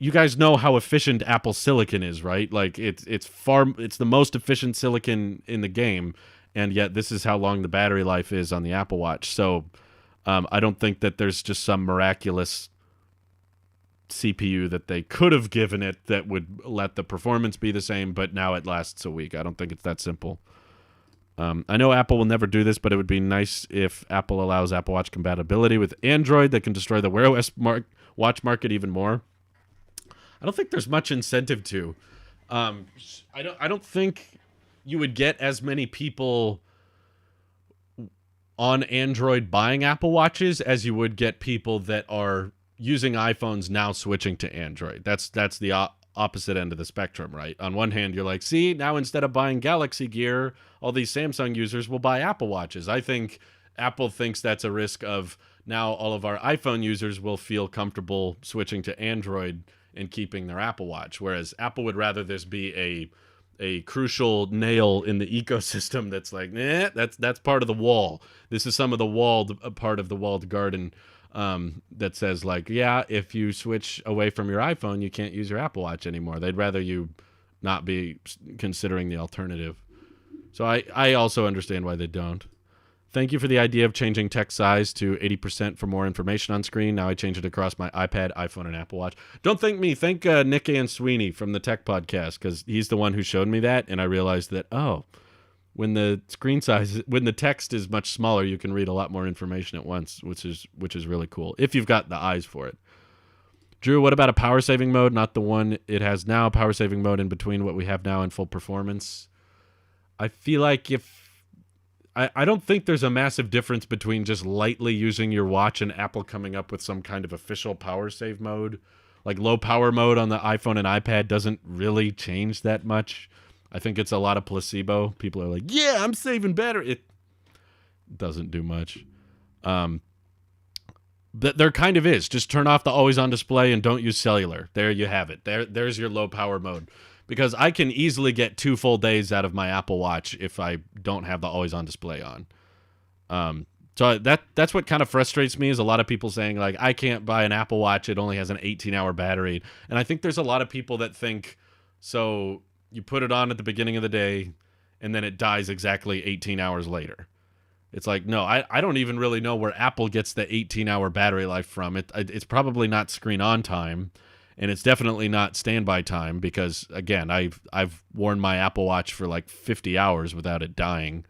You guys know how efficient Apple Silicon is, right? Like, it's the most efficient silicon in the game, and yet this is how long the battery life is on the Apple Watch. So I don't think that there's just some miraculous CPU that they could have given it that would let the performance be the same, but now it lasts a week. I don't think it's that simple. I know Apple will never do this, but it would be nice if Apple allows Apple Watch compatibility with Android that can destroy the Wear OS watch market even more. I don't think there's much incentive to. I don't think you would get as many people on Android buying Apple Watches as you would get people that are using iPhones now switching to Android. That's the opposite end of the spectrum, right? On one hand, you're like, see, now instead of buying Galaxy gear, all these Samsung users will buy Apple Watches. I think Apple thinks that's a risk of now all of our iPhone users will feel comfortable switching to Android and keeping their Apple Watch, whereas Apple would rather this be a crucial nail in the ecosystem that's like, that's part of the wall. This is some of the part of the walled garden that says like, yeah, if you switch away from your iPhone, you can't use your Apple Watch anymore. They'd rather you not be considering the alternative. So I also understand why they don't. Thank you for the idea of changing text size to 80% for more information on screen. Now I change it across my iPad, iPhone, and Apple Watch. Don't thank me. Thank Nick and Sweeney from the Tech Podcast, because he's the one who showed me that, and I realized that, when the text is much smaller, you can read a lot more information at once, which is really cool, if you've got the eyes for it. Drew, what about a power saving mode? Not the one it has now, power saving mode in between what we have now and full performance. I feel like I don't think there's a massive difference between just lightly using your watch and Apple coming up with some kind of official power save mode. Like low power mode on the iPhone and iPad doesn't really change that much. I think it's a lot of placebo. People are like, yeah, I'm saving better. It doesn't do much. But there kind of is. Just turn off the always on display and don't use cellular. There you have it. There's your low power mode. Because I can easily get 2 full days out of my Apple Watch if I don't have the always on display on. So that's what kind of frustrates me, is a lot of people saying like, I can't buy an Apple Watch, it only has an 18-hour battery. And I think there's a lot of people that think, so you put it on at the beginning of the day and then it dies exactly 18 hours later. It's like, no, I don't even really know where Apple gets the 18-hour battery life from. It's probably not screen on time. And it's definitely not standby time, because, again, I've worn my Apple Watch for like 50 hours without it dying.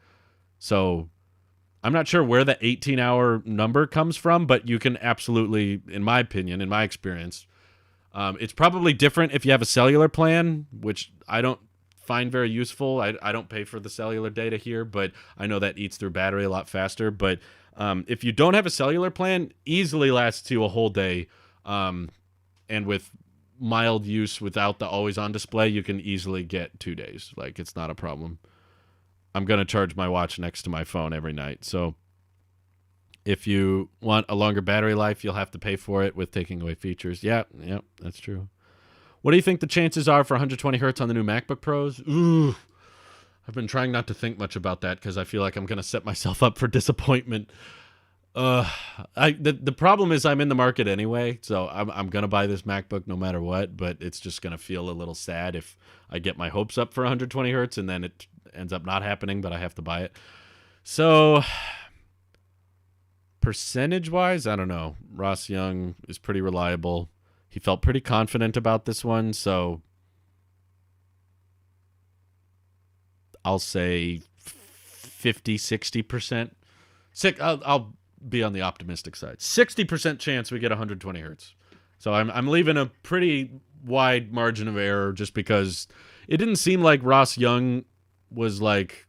So I'm not sure where the 18-hour number comes from, but you can absolutely, in my opinion, in my experience, it's probably different if you have a cellular plan, which I don't find very useful. I don't pay for the cellular data here, but I know that eats through battery a lot faster. But if you don't have a cellular plan, easily lasts you a whole day. And with mild use without the always on display, you can easily get 2 days. Like, it's not a problem. I'm going to charge my watch next to my phone every night. So if you want a longer battery life, you'll have to pay for it with taking away features. Yeah, that's true. What do you think the chances are for 120 hertz on the new MacBook Pros? Ooh, I've been trying not to think much about that because I feel like I'm going to set myself up for disappointment. The problem is I'm in the market anyway, so I'm gonna buy this MacBook no matter what. But it's just gonna feel a little sad if I get my hopes up for 120 hertz and then it ends up not happening, but I have to buy it. So percentage-wise, I don't know. Ross Young is pretty reliable. He felt pretty confident about this one, so I'll say 50-60%. I'll be on the optimistic side. 60% chance we get 120 hertz. So I'm leaving a pretty wide margin of error just because it didn't seem like Ross Young was like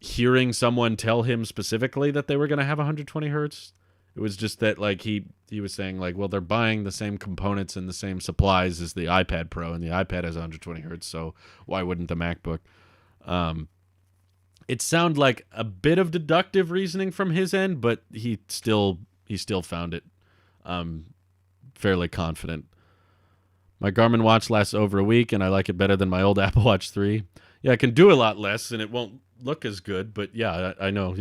hearing someone tell him specifically that they were going to have 120 hertz. It was just that like he was saying like, well, they're buying the same components and the same supplies as the iPad Pro, and the iPad has 120 hertz, so why wouldn't the MacBook? It sounded like a bit of deductive reasoning from his end, but he still found it fairly confident. My Garmin watch lasts over a week, and I like it better than my old Apple Watch 3. Yeah, I can do a lot less, and it won't look as good, but yeah, I know.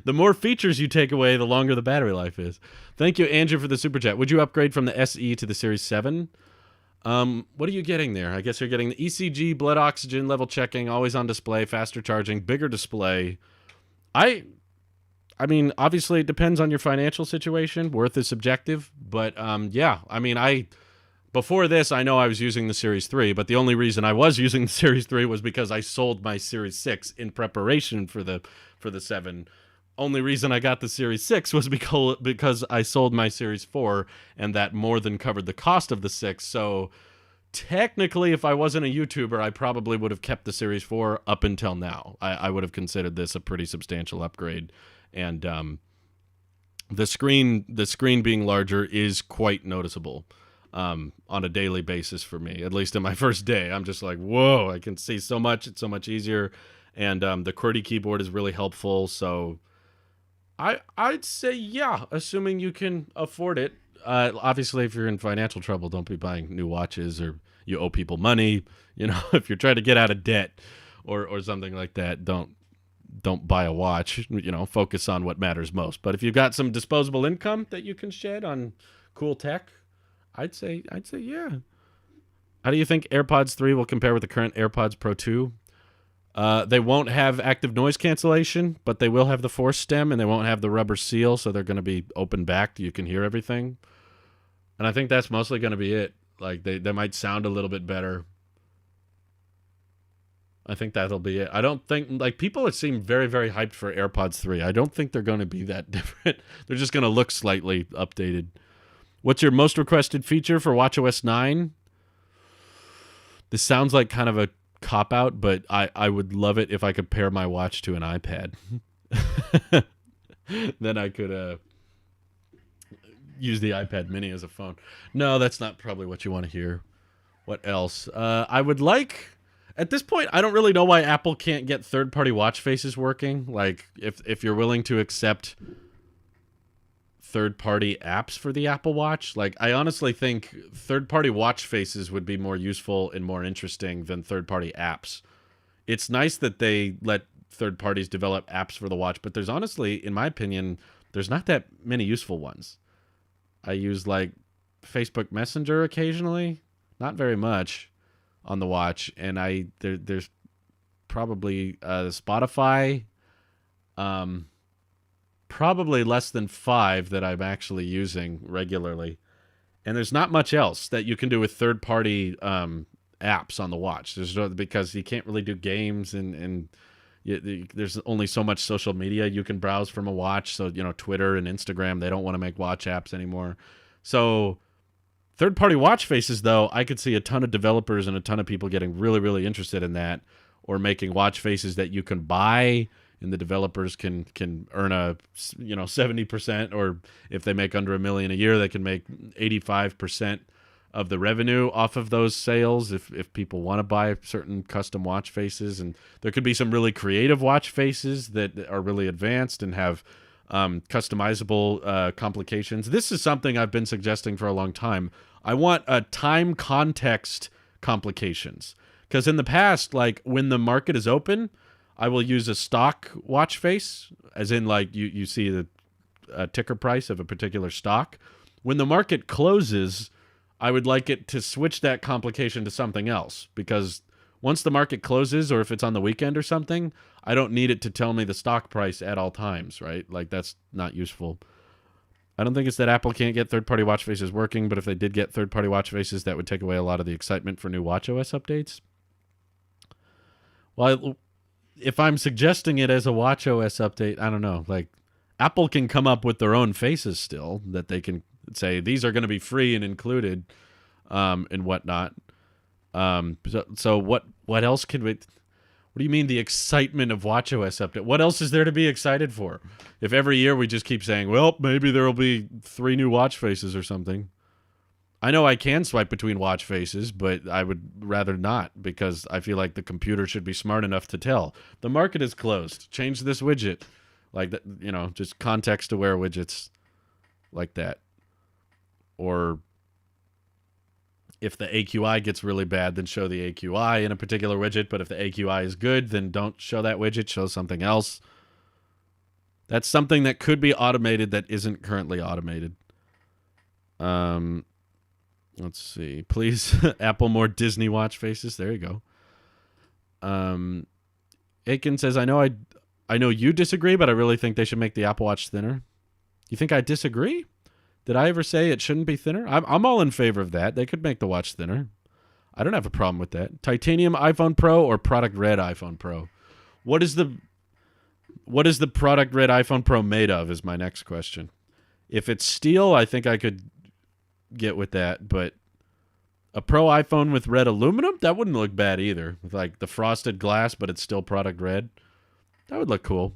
The more features you take away, the longer the battery life is. Thank you, Andrew, for the super chat. Would you upgrade from the SE to the Series 7? What are you getting there? I guess you're getting the ECG, blood oxygen level checking, always on display, faster charging, bigger display. I mean, obviously it depends on your financial situation. Worth is subjective, but yeah. I mean, before this, I know I was using the Series 3, but the only reason I was using the Series 3 was because I sold my Series 6 in preparation for the 7. Only reason I got the Series 6 was because I sold my Series 4, and that more than covered the cost of the 6. So technically, if I wasn't a YouTuber, I probably would have kept the Series 4 up until now. I would have considered this a pretty substantial upgrade. And the screen being larger is quite noticeable on a daily basis for me, at least in my first day. I'm just like, whoa, I can see so much. It's so much easier. And the QWERTY keyboard is really helpful. So I'd say yeah, assuming you can afford it. Obviously, if you're in financial trouble, don't be buying new watches or you owe people money. You know, if you're trying to get out of debt or something like that, don't buy a watch. You know, focus on what matters most. But if you've got some disposable income that you can shed on cool tech, I'd say yeah. How do you think AirPods 3 will compare with the current AirPods Pro 2? They won't have active noise cancellation, but they will have the Force stem, and they won't have the rubber seal, so they're going to be open backed. You can hear everything. And I think that's mostly going to be it. Like, they might sound a little bit better. I think that'll be it. I don't think, like, people seem very, very hyped for AirPods 3. I don't think they're going to be that different. They're just going to look slightly updated. What's your most requested feature for WatchOS 9? This sounds like kind of a cop-out, but I would love it if I could pair my watch to an iPad. Then I could use the iPad mini as a phone. No, that's not probably what you want to hear. What else? I would like... At this point, I don't really know why Apple can't get third-party watch faces working. Like, if you're willing to accept third-party apps for the Apple Watch, like, I honestly think third-party watch faces would be more useful and more interesting than third-party apps. It's nice that they let third parties develop apps for the watch, but there's honestly, in my opinion, there's not that many useful ones. I use, like, Facebook Messenger occasionally, not very much on the watch, and there's probably Spotify, probably less than 5 that I'm actually using regularly, and there's not much else that you can do with third-party apps on the watch. Because you can't really do games, and there's only so much social media you can browse from a watch. So, you know, Twitter and Instagram, they don't want to make watch apps anymore. So third-party watch faces, though, I could see a ton of developers and a ton of people getting really, really interested in that, or making watch faces that you can buy, and the developers can earn 70%, or if they make under $1 million a year, they can make 85% of the revenue off of those sales if people want to buy certain custom watch faces. And there could be some really creative watch faces that are really advanced and have customizable complications. This is something I've been suggesting for a long time. I want a time context complications, because in the past, like, when the market is open, I will use a stock watch face, as in, like, you see the ticker price of a particular stock. When the market closes, I would like it to switch that complication to something else, because once the market closes, or if it's on the weekend or something, I don't need it to tell me the stock price at all times, right? Like, that's not useful. I don't think it's that Apple can't get third-party watch faces working, but if they did get third-party watch faces, that would take away a lot of the excitement for new WatchOS updates. Well, if I'm suggesting it as a WatchOS update, I don't know. Like, Apple can come up with their own faces still that they can say these are going to be free and included, and whatnot. So what else can we? What do you mean the excitement of WatchOS update? What else is there to be excited for? If every year we just keep saying, well, maybe there will be 3 new watch faces or something. I know I can swipe between watch faces, but I would rather not, because I feel like the computer should be smart enough to tell. The market is closed. Change this widget. Like that, you know, just context-aware widgets like that. Or if the AQI gets really bad, then show the AQI in a particular widget. But if the AQI is good, then don't show that widget. Show something else. That's something that could be automated that isn't currently automated. Let's see. Please, Apple, more Disney watch faces. There you go. Aiken says, I know you disagree, but I really think they should make the Apple Watch thinner. You think I disagree? Did I ever say it shouldn't be thinner? I'm all in favor of that. They could make the watch thinner. I don't have a problem with that. Titanium iPhone Pro or product red iPhone Pro? What is the product red iPhone Pro made of is my next question. If it's steel, I think I could get with that, but a Pro iPhone with red aluminum, that wouldn't look bad either. With like the frosted glass, but it's still product red. That would look cool.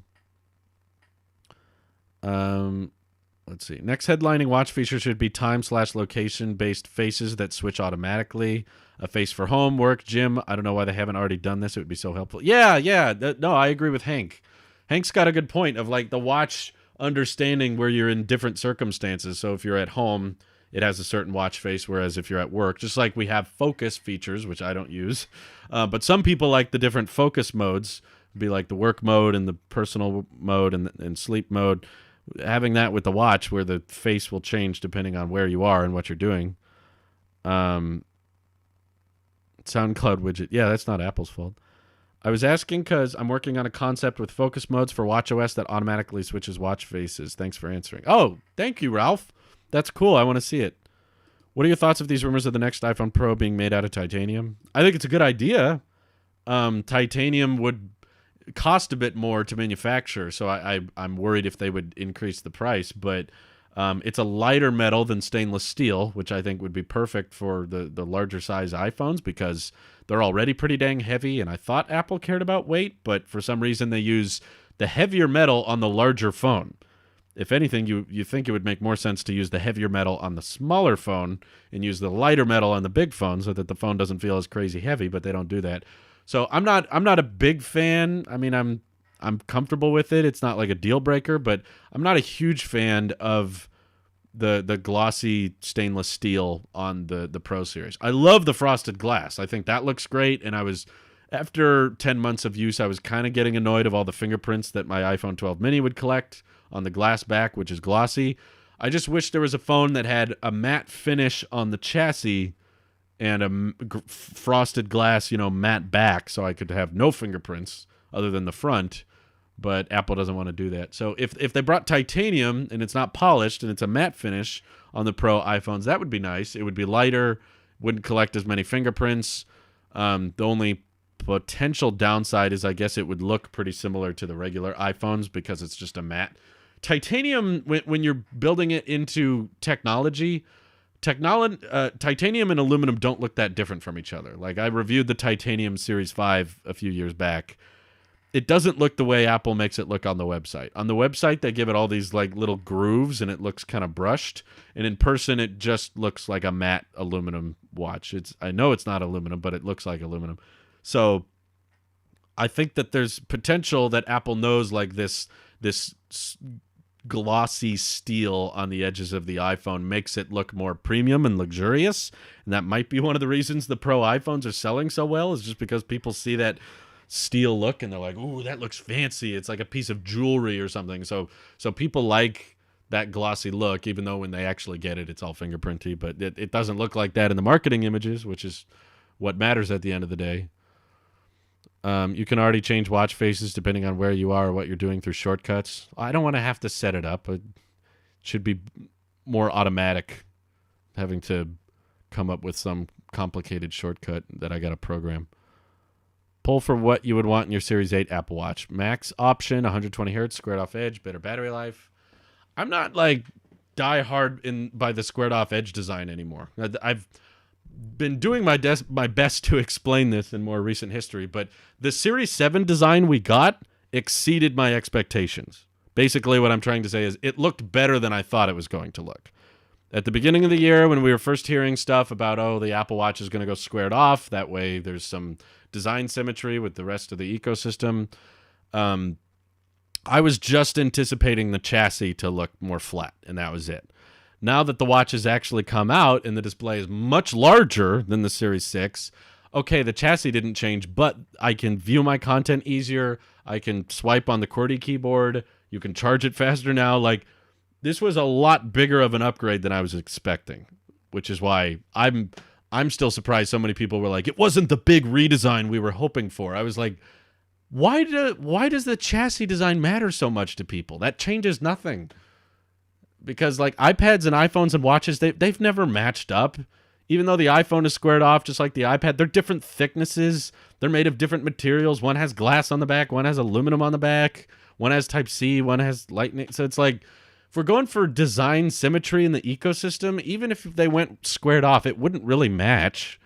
Let's see. Next headlining watch feature should be time/location based faces that switch automatically. A face for home, work, gym. I don't know why they haven't already done this. It would be so helpful. Yeah. No, I agree with Hank. Hank's got a good point of, like, the watch understanding where you're in different circumstances. So if you're at home, it has a certain watch face, whereas if you're at work, just like we have focus features, which I don't use, but some people like the different focus modes, be like the work mode and the personal mode and sleep mode. Having that with the watch where the face will change depending on where you are and what you're doing. SoundCloud widget. Yeah, that's not Apple's fault. I was asking because I'm working on a concept with focus modes for WatchOS that automatically switches watch faces. Thanks for answering. Oh, thank you, Ralph. That's cool. I want to see it. What are your thoughts of these rumors of the next iPhone Pro being made out of titanium? I think it's a good idea. Titanium would cost a bit more to manufacture, so I'm worried if they would increase the price, but it's a lighter metal than stainless steel, which I think would be perfect for the larger size iPhones because they're already pretty dang heavy, and I thought Apple cared about weight, but for some reason they use the heavier metal on the larger phone. If anything, you think it would make more sense to use the heavier metal on the smaller phone and use the lighter metal on the big phone so that the phone doesn't feel as crazy heavy, but they don't do that. So I'm not a big fan. I mean, I'm comfortable with it. It's not like a deal breaker, but I'm not a huge fan of the glossy stainless steel on the Pro series. I love the frosted glass. I think that looks great, and after 10 months of use, I was kind of getting annoyed of all the fingerprints that my iPhone 12 mini would collect on the glass back, which is glossy. I just wish there was a phone that had a matte finish on the chassis and a frosted glass, matte back, so I could have no fingerprints other than the front, but Apple doesn't want to do that. So if they brought titanium and it's not polished and it's a matte finish on the Pro iPhones, that would be nice. It would be lighter, wouldn't collect as many fingerprints. The only potential downside is I guess it would look pretty similar to the regular iPhones because it's just a matte. Titanium, when you're building it into titanium and aluminum don't look that different from each other. Like I reviewed the Titanium Series 5 a few years back. It doesn't look the way Apple makes it look on the website. On the website, they give it all these like little grooves and it looks kind of brushed. And in person, it just looks like a matte aluminum watch. I know it's not aluminum, but it looks like aluminum. So I think that there's potential that Apple knows like this glossy steel on the edges of the iPhone makes it look more premium and luxurious. And that might be one of the reasons the Pro iPhones are selling so well, is just because people see that steel look and they're like, ooh, that looks fancy. It's like a piece of jewelry or something. So people like that glossy look, even though when they actually get it, it's all fingerprinty. But it doesn't look like that in the marketing images, which is what matters at the end of the day. You can already change watch faces depending on where you are or what you're doing through shortcuts. I don't want to have to set it up. It should be more automatic, having to come up with some complicated shortcut that I got to program. Poll for what you would want in your Series 8 Apple Watch. Max option, 120 hertz, squared off edge, better battery life. I'm not like die hard by the squared off edge design anymore. I've been doing my best to explain this in more recent history, but the Series 7 design we got exceeded my expectations. Basically, what I'm trying to say is it looked better than I thought it was going to look. At the beginning of the year, when we were first hearing stuff about, the Apple Watch is going to go squared off, that way there's some design symmetry with the rest of the ecosystem, I was just anticipating the chassis to look more flat, and that was it. Now that the watch has actually come out and the display is much larger than the Series 6, okay, the chassis didn't change, but I can view my content easier. I can swipe on the QWERTY keyboard. You can charge it faster now. Like, this was a lot bigger of an upgrade than I was expecting, which is why I'm still surprised so many people were like, it wasn't the big redesign we were hoping for. I was like, why does the chassis design matter so much to people? That changes nothing. Because like iPads and iPhones and watches, they've never matched up. Even though the iPhone is squared off just like the iPad, they're different thicknesses. They're made of different materials. One has glass on the back, one has aluminum on the back, one has Type-C, one has Lightning. So it's like, if we're going for design symmetry in the ecosystem, even if they went squared off, it wouldn't really match.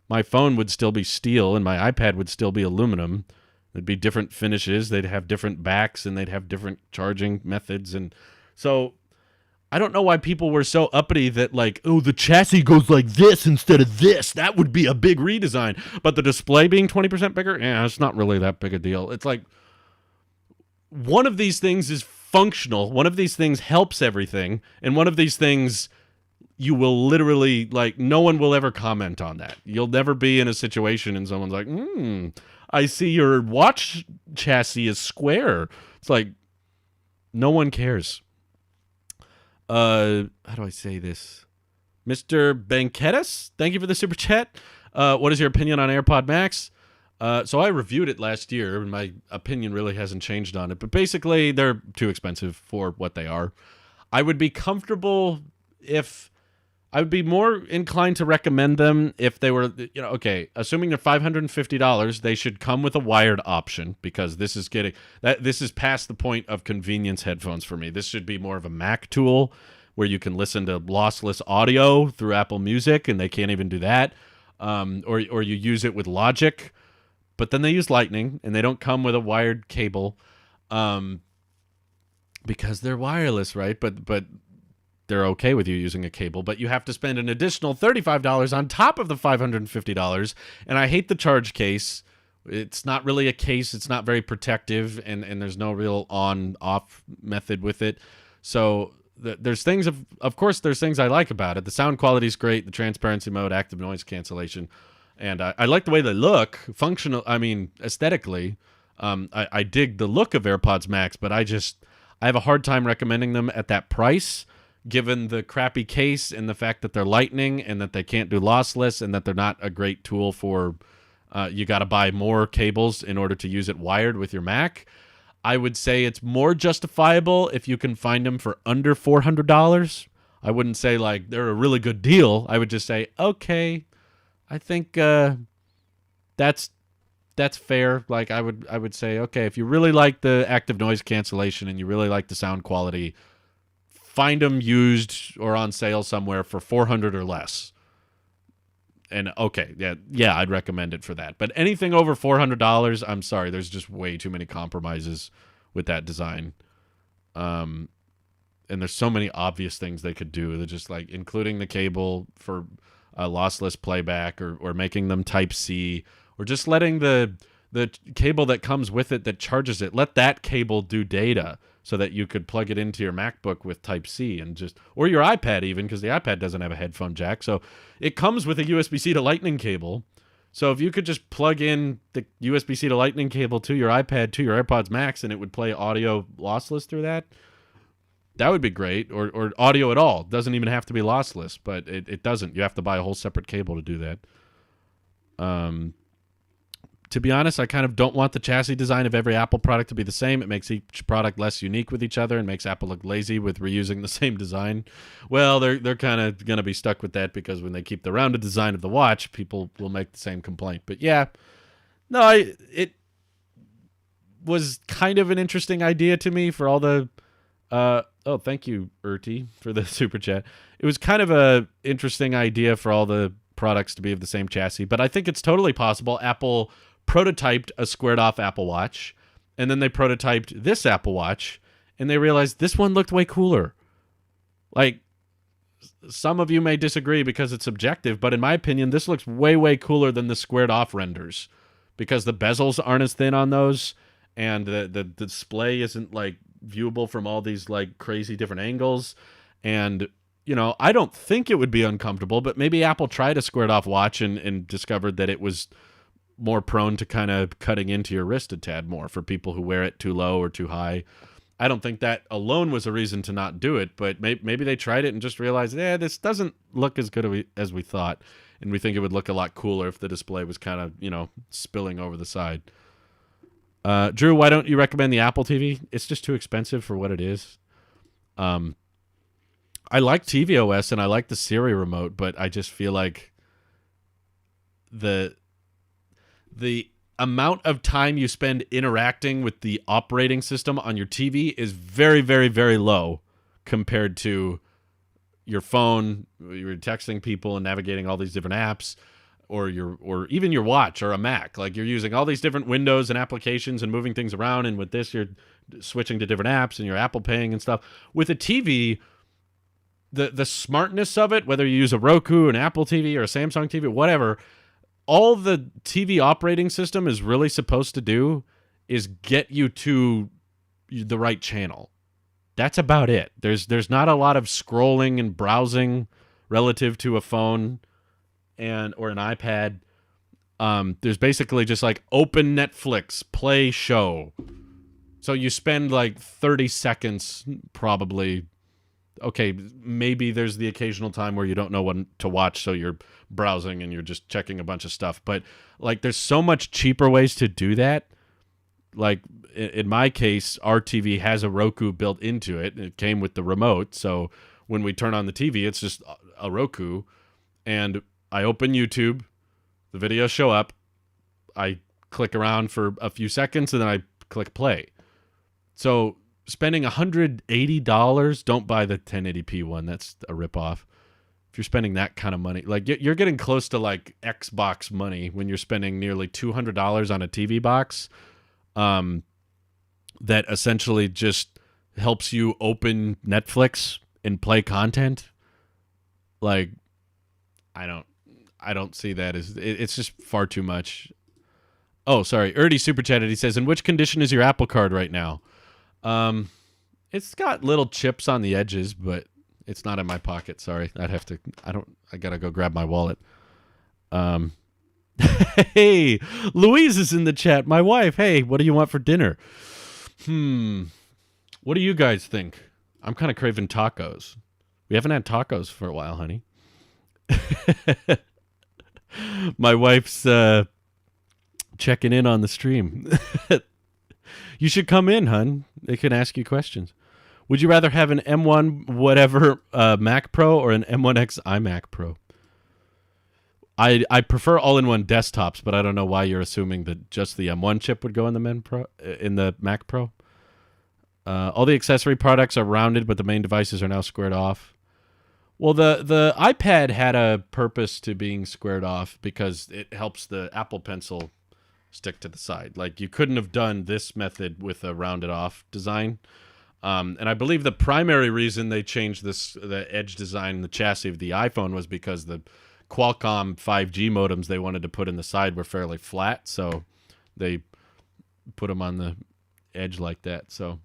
My phone would still be steel and my iPad would still be aluminum. There'd be different finishes. They'd have different backs and they'd have different charging methods. And so I don't know why people were so uppity that like, oh, the chassis goes like this instead of this. That would be a big redesign. But the display being 20% bigger, it's not really that big a deal. It's like one of these things is functional. One of these things helps everything, and one of these things you will literally, like, no one will ever comment on that. You'll never be in a situation and someone's like, I see your watch chassis is square. It's like, no one cares. How do I say this? Mr. Banquetas, thank you for the super chat. What is your opinion on AirPod Max? So I reviewed it last year, and my opinion really hasn't changed on it. But basically, they're too expensive for what they are. I would be comfortable if... I would be more inclined to recommend them if they were, okay, assuming they're $550, they should come with a wired option, because this is past the point of convenience headphones for me. This should be more of a Mac tool where you can listen to lossless audio through Apple Music, and they can't even do that. Or you use it with Logic, but then they use Lightning, and they don't come with a wired cable, because they're wireless, right? But they're okay with you using a cable, but you have to spend an additional $35 on top of the $550, and I hate the charge case. It's not really a case. It's not very protective, and there's no real on-off method with it. So there's things, of course, there's things I like about it. The sound quality is great, the transparency mode, active noise cancellation, and I like the way they look, aesthetically. I dig the look of AirPods Max, but I have a hard time recommending them at that price, given the crappy case and the fact that they're Lightning and that they can't do lossless and that they're not a great tool for, you got to buy more cables in order to use it wired with your Mac. I would say it's more justifiable if you can find them for under $400. I wouldn't say like they're a really good deal. I would just say, okay, I think that's fair. Like I would say, okay, if you really like the active noise cancellation and you really like the sound quality, find them used or on sale somewhere for $400 or less. And okay, yeah, I'd recommend it for that. But anything over $400, I'm sorry, there's just way too many compromises with that design. And there's so many obvious things they could do. They're just like including the cable for lossless playback, or making them Type-C, or just letting the cable that comes with it that charges it, let that cable do data, so that you could plug it into your MacBook with Type-C, or your iPad even, because the iPad doesn't have a headphone jack. So it comes with a USB-C to Lightning cable. So if you could just plug in the USB-C to Lightning cable to your iPad, to your AirPods Max, and it would play audio lossless through that, that would be great. Or audio at all. It doesn't even have to be lossless, but it doesn't. You have to buy a whole separate cable to do that. To be honest, I kind of don't want the chassis design of every Apple product to be the same. It makes each product less unique with each other and makes Apple look lazy with reusing the same design. Well, they're kind of going to be stuck with that, because when they keep the rounded design of the watch, people will make the same complaint. But yeah, no, it was kind of an interesting idea to me for all the... oh, thank you, Erty, for the super chat. It was kind of a interesting idea for all the products to be of the same chassis, but I think it's totally possible. Apple prototyped a squared off Apple Watch, and then they prototyped this Apple Watch, and they realized this one looked way cooler. Like, some of you may disagree because it's subjective, but in my opinion, this looks way, way cooler than the squared off renders, because the bezels aren't as thin on those, and the display isn't like viewable from all these like crazy different angles. And I don't think it would be uncomfortable, but maybe Apple tried a squared off watch and discovered that it was more prone to kind of cutting into your wrist a tad more for people who wear it too low or too high. I don't think that alone was a reason to not do it, but maybe they tried it and just realized, this doesn't look as good as we thought, and we think it would look a lot cooler if the display was kind of, spilling over the side. Drew, why don't you recommend the Apple TV? It's just too expensive for what it is. I like tvOS and I like the Siri remote, but I just feel like the amount of time you spend interacting with the operating system on your TV is very, very, very low compared to your phone. You're texting people and navigating all these different apps, or even your watch or a Mac. Like, you're using all these different windows and applications and moving things around, and with this you're switching to different apps and you're Apple Paying and stuff. With a TV, the smartness of it, whether you use a Roku, an Apple TV, or a Samsung TV, whatever, all the TV operating system is really supposed to do is get you to the right channel. That's about it. There's not a lot of scrolling and browsing relative to a phone and or an iPad. There's basically just like open Netflix, play show. So you spend like 30 seconds probably. Okay, maybe there's the occasional time where you don't know what to watch, so you're browsing and you're just checking a bunch of stuff. But like, there's so much cheaper ways to do that. Like in my case, our TV has a Roku built into it. It came with the remote, so when we turn on the TV, it's just a Roku, and I open YouTube, the videos show up, I click around for a few seconds, and then I click play. So spending $180, don't buy the 1080p one. That's a ripoff. If you're spending that kind of money, like you're getting close to like Xbox money when you're spending nearly $200 on a TV box. That essentially just helps you open Netflix and play content. Like, I don't see that as it's just far too much. Oh, sorry. Erdy super chatted. He says, "In which condition is your Apple Card right now?" It's got little chips on the edges, but it's not in my pocket. Sorry. I gotta go grab my wallet. Hey, Louise is in the chat. My wife. Hey, what do you want for dinner? What do you guys think? I'm kind of craving tacos. We haven't had tacos for a while, honey. My wife's checking in on the stream. You should come in, hun. They can ask you questions. Would you rather have an M1 whatever Mac Pro or an M1X iMac Pro? I prefer all-in-one desktops, but I don't know why you're assuming that just the M1 chip would go in the Mac Pro. All the accessory products are rounded, but the main devices are now squared off. Well, the iPad had a purpose to being squared off because it helps the Apple Pencil stick to the side. Like, you couldn't have done this method with a rounded off design. And I believe the primary reason they changed the edge design, the chassis of the iPhone, was because the Qualcomm 5G modems they wanted to put in the side were fairly flat, so they put them on the edge like that. So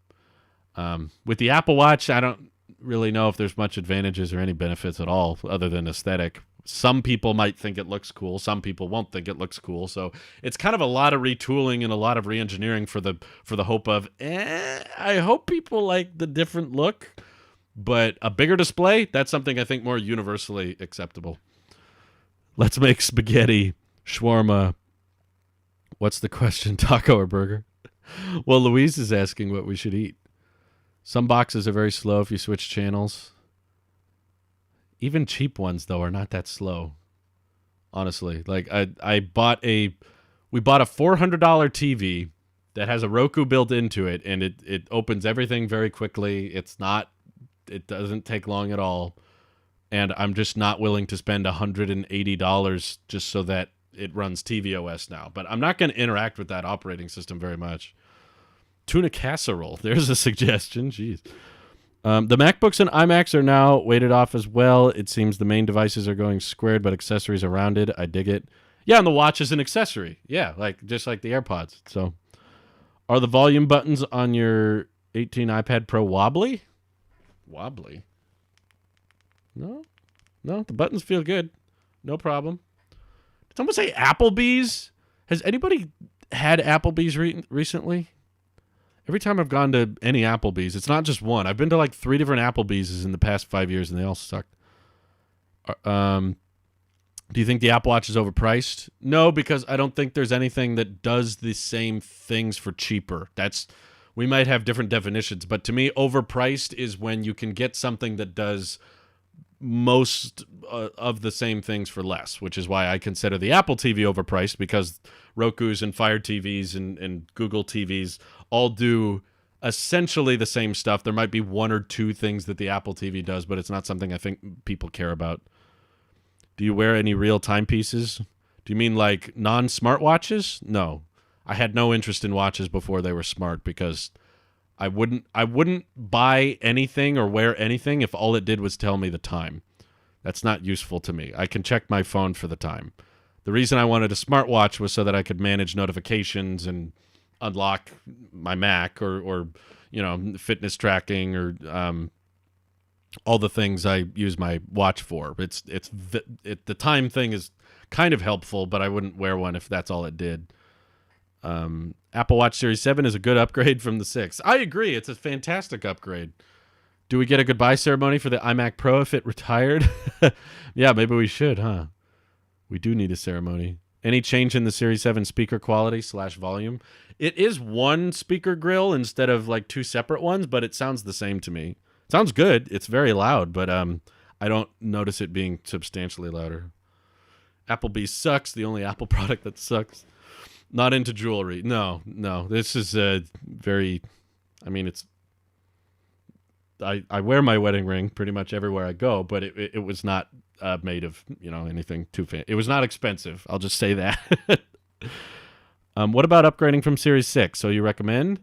with the Apple Watch, I don't really know if there's much advantages or any benefits at all other than aesthetic. Some people might think it looks cool. Some people won't think it looks cool. So it's kind of a lot of retooling and a lot of re-engineering for the hope of, I hope people like the different look. But a bigger display, that's something I think more universally acceptable. Let's make spaghetti, shawarma. What's the question, taco or burger? Well, Louise is asking what we should eat. Some boxes are very slow if you switch channels. Even cheap ones, though, are not that slow. Honestly, like we bought a $400 TV that has a Roku built into it, and it opens everything very quickly. It doesn't take long at all, and I'm just not willing to spend $180 just so that it runs tvOS now. But I'm not going to interact with that operating system very much. Tuna casserole. There's a suggestion. Jeez. The MacBooks and iMacs are now weighted off as well. It seems the main devices are going squared, but accessories are rounded. I dig it. Yeah, and the watch is an accessory. Yeah, just like the AirPods. So, are the volume buttons on your 18 iPad Pro wobbly? Wobbly? No, the buttons feel good. No problem. Did someone say Applebee's? Has anybody had Applebee's recently? Every time I've gone to any Applebee's, it's not just one. I've been to like 3 different Applebee's in the past 5 years, and they all sucked. Do you think the Apple Watch is overpriced? No, because I don't think there's anything that does the same things for cheaper. We might have different definitions, but to me, overpriced is when you can get something that does most of the same things for less, which is why I consider the Apple TV overpriced, because Roku's and Fire TVs and Google TVs all do essentially the same stuff. There might be 1 or 2 things that the Apple TV does, but it's not something I think people care about. Do you wear any real timepieces? Do you mean like non-smartwatches? No. I had no interest in watches before they were smart, because I wouldn't buy anything or wear anything if all it did was tell me the time. That's not useful to me. I can check my phone for the time. The reason I wanted a smartwatch was so that I could manage notifications and unlock my Mac or fitness tracking or all the things I use my watch for. The time thing is kind of helpful, but I wouldn't wear one if that's all it did. Apple Watch Series 7 is a good upgrade from the 6. I agree. It's a fantastic upgrade. Do we get a goodbye ceremony for the iMac Pro if it retired? Yeah, maybe we should, huh? We do need a ceremony. Any change in the Series 7 speaker quality / volume? It is one speaker grill instead of like two separate ones, but it sounds the same to me. It sounds good. It's very loud, but I don't notice it being substantially louder. Applebee's sucks. The only Apple product that sucks. Not into jewelry. No. This is very... I mean, it's... I wear my wedding ring pretty much everywhere I go, but it was not made of anything too fancy. It was not expensive. I'll just say that. What about upgrading from Series 6? So you recommend?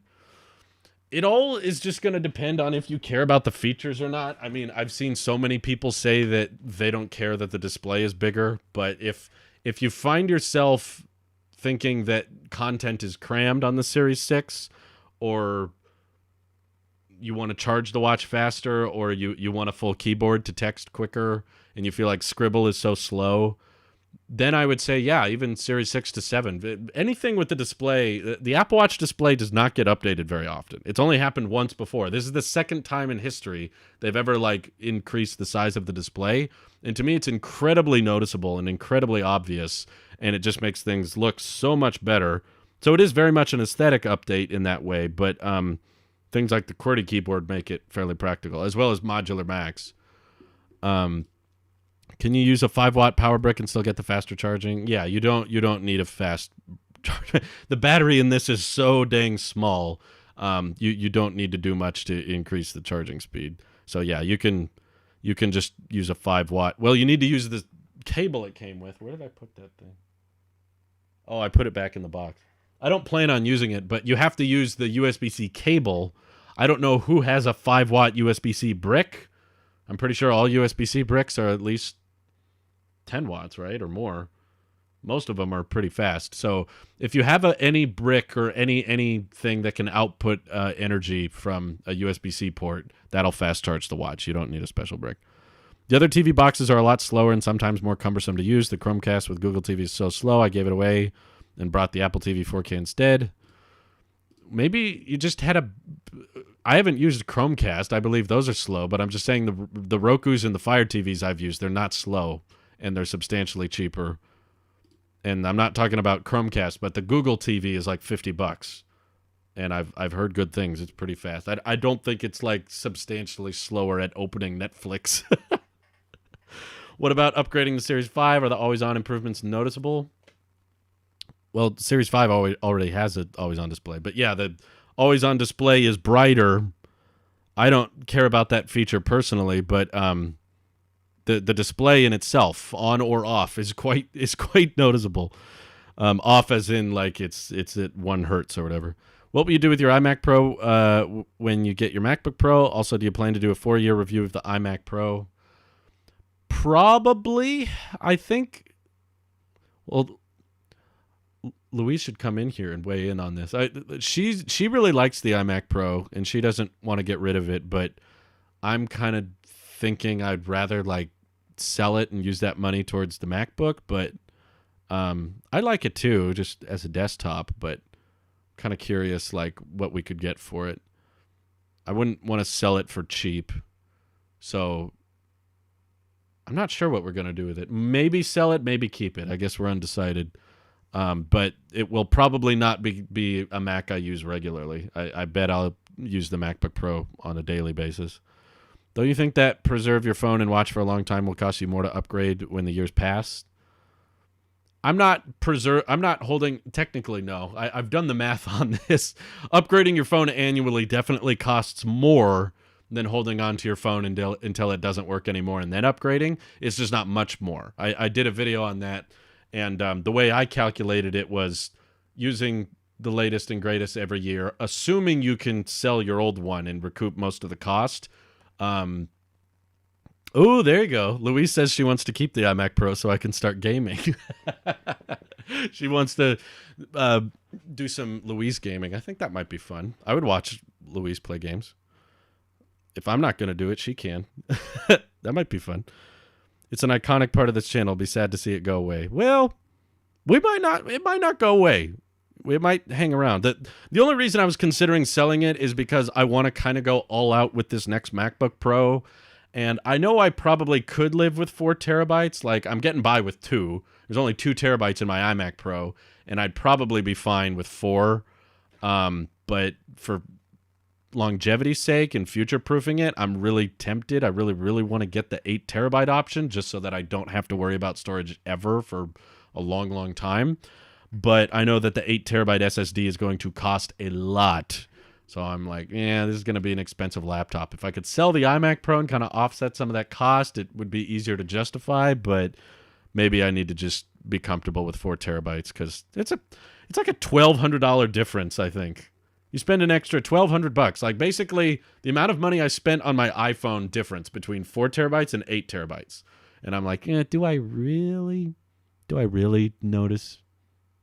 It all is just going to depend on if you care about the features or not. I mean, I've seen so many people say that they don't care that the display is bigger, but if you find yourself thinking that content is crammed on the Series 6, or you want to charge the watch faster, or you want a full keyboard to text quicker, and you feel like Scribble is so slow, then I would say, yeah, even Series 6 to 7. Anything with the display, the Apple Watch display does not get updated very often. It's only happened once before. This is the second time in history they've ever increased the size of the display. And to me, it's incredibly noticeable and incredibly obvious, and it just makes things look so much better. So it is very much an aesthetic update in that way, but things like the QWERTY keyboard make it fairly practical, as well as modular Macs. Can you use a 5-watt power brick and still get the faster charging? Yeah, you don't need a fast charge. The battery in this is so dang small. You don't need to do much to increase the charging speed. So yeah, you can just use a 5-watt. Well, you need to use the cable it came with. Where did I put that thing? Oh, I put it back in the box. I don't plan on using it, but you have to use the USB-C cable. I don't know who has a 5-watt USB-C brick. I'm pretty sure all USB-C bricks are at least 10 watts, right, or more. Most of them are pretty fast. So if you have any brick or anything that can output energy from a USB-C port, that'll fast charge the watch. You don't need a special brick. The other TV boxes are a lot slower and sometimes more cumbersome to use. The Chromecast with Google TV is so slow, I gave it away and brought the Apple TV 4K instead. Maybe you just had I haven't used Chromecast. I believe those are slow, but I'm just saying the Rokus and the Fire TVs I've used, they're not slow, and they're substantially cheaper. And I'm not talking about Chromecast, but the Google TV is like $50, and I've heard good things. It's pretty fast. I don't think it's like substantially slower at opening Netflix. What about upgrading the Series 5? Are the always-on improvements noticeable? Well, Series 5 already has an always-on display. But yeah, the always-on display is brighter. I don't care about that feature personally, but the display in itself, on or off, is quite noticeable. Off as in like it's at 1 hertz or whatever. What will you do with your iMac Pro when you get your MacBook Pro? Also, do you plan to do a 4-year review of the iMac Pro? Probably. I think... Well... Louise should come in here and weigh in on this. She really likes the iMac Pro, and she doesn't want to get rid of it, but I'm kind of thinking I'd rather like sell it and use that money towards the MacBook, but I like it too, just as a desktop, but kind of curious like what we could get for it. I wouldn't want to sell it for cheap, so I'm not sure what we're going to do with it. Maybe sell it, maybe keep it. I guess we're undecided. But it will probably not be a Mac I use regularly. I bet I'll use the MacBook Pro on a daily basis. Don't you think that preserve your phone and watch for a long time will cost you more to upgrade when the years pass? I'm not holding... Technically, no. I've done the math on this. Upgrading your phone annually definitely costs more than holding on to your phone until it doesn't work anymore and then upgrading. It's just not much more. I did a video on that. And the way I calculated it was using the latest and greatest every year, assuming you can sell your old one and recoup most of the cost. Oh, there you go. Louise says she wants to keep the iMac Pro so I can start gaming. She wants to do some Louise gaming. I think that might be fun. I would watch Louise play games. If I'm not going to do it, she can. That might be fun. It's an iconic part of this channel. It'll be sad to see it go away. Well, we might not. It might not go away. We might hang around. The only reason I was considering selling it is because I want to kind of go all out with this next MacBook Pro. And I know I probably could live with 4 terabytes. Like, I'm getting by with 2. There's only 2 terabytes in my iMac Pro, and I'd probably be fine with 4. But for longevity's sake and future-proofing it, I'm really tempted. I really, really want to get the 8 terabyte option just so that I don't have to worry about storage ever for a long, long time. But I know that the 8 terabyte SSD is going to cost a lot. So I'm like, yeah, this is going to be an expensive laptop. If I could sell the iMac Pro and kind of offset some of that cost, it would be easier to justify. But maybe I need to just be comfortable with 4 terabytes because it's like a $1,200 difference, I think. You spend an extra $1,200. Like, basically, the amount of money I spent on my iPhone difference between 4 terabytes and 8 terabytes. And I'm like, do I really notice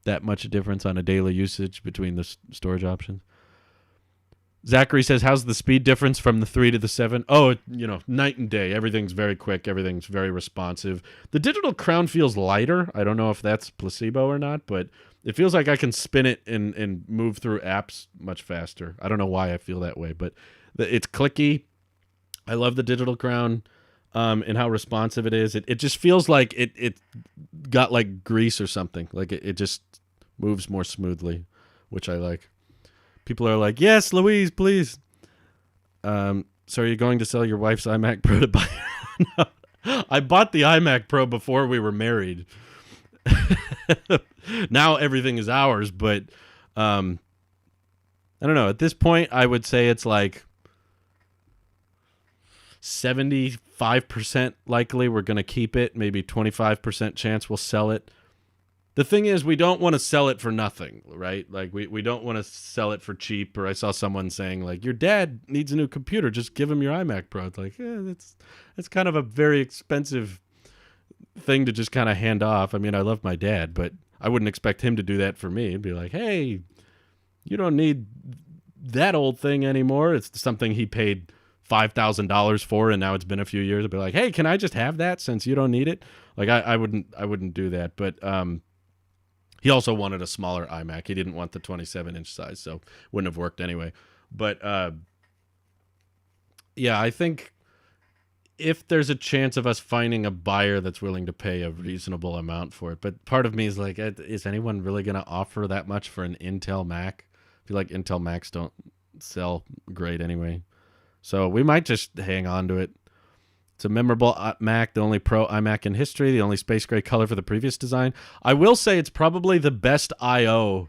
that much difference on a daily usage between the storage options? Zachary says, how's the speed difference from the 3 to the 7? Oh, night and day. Everything's very quick. Everything's very responsive. The digital crown feels lighter. I don't know if that's placebo or not, but it feels like I can spin it and move through apps much faster. I don't know why I feel that way, but it's clicky. I love the digital crown and how responsive it is. It just feels like it got like grease or something. Like it just moves more smoothly, which I like. People are like, yes, Louise, please. So are you going to sell your wife's iMac Pro to buy her? No. I bought the iMac Pro before we were married. Now everything is ours, but I don't know. At this point, I would say it's like 75% likely we're going to keep it. Maybe 25% chance we'll sell it. The thing is, we don't want to sell it for nothing, right? Like, we don't want to sell it for cheap. Or I saw someone saying, like, your dad needs a new computer. Just give him your iMac Pro. It's like, that's kind of a very expensive thing to just kind of hand off. I mean, I love my dad, but I wouldn't expect him to do that for me. It'd be like, hey, you don't need that old thing anymore. It's something he paid $5,000 for, and now it's been a few years. I'd be like, hey, can I just have that since you don't need it? Like, I wouldn't do that, but he also wanted a smaller iMac. He didn't want the 27-inch size, so wouldn't have worked anyway. But, yeah, I think if there's a chance of us finding a buyer that's willing to pay a reasonable amount for it. But part of me is like, is anyone really going to offer that much for an Intel Mac? I feel like Intel Macs don't sell great anyway. So we might just hang on to it. It's a memorable Mac, the only Pro iMac in history, the only space gray color for the previous design. I will say it's probably the best I/O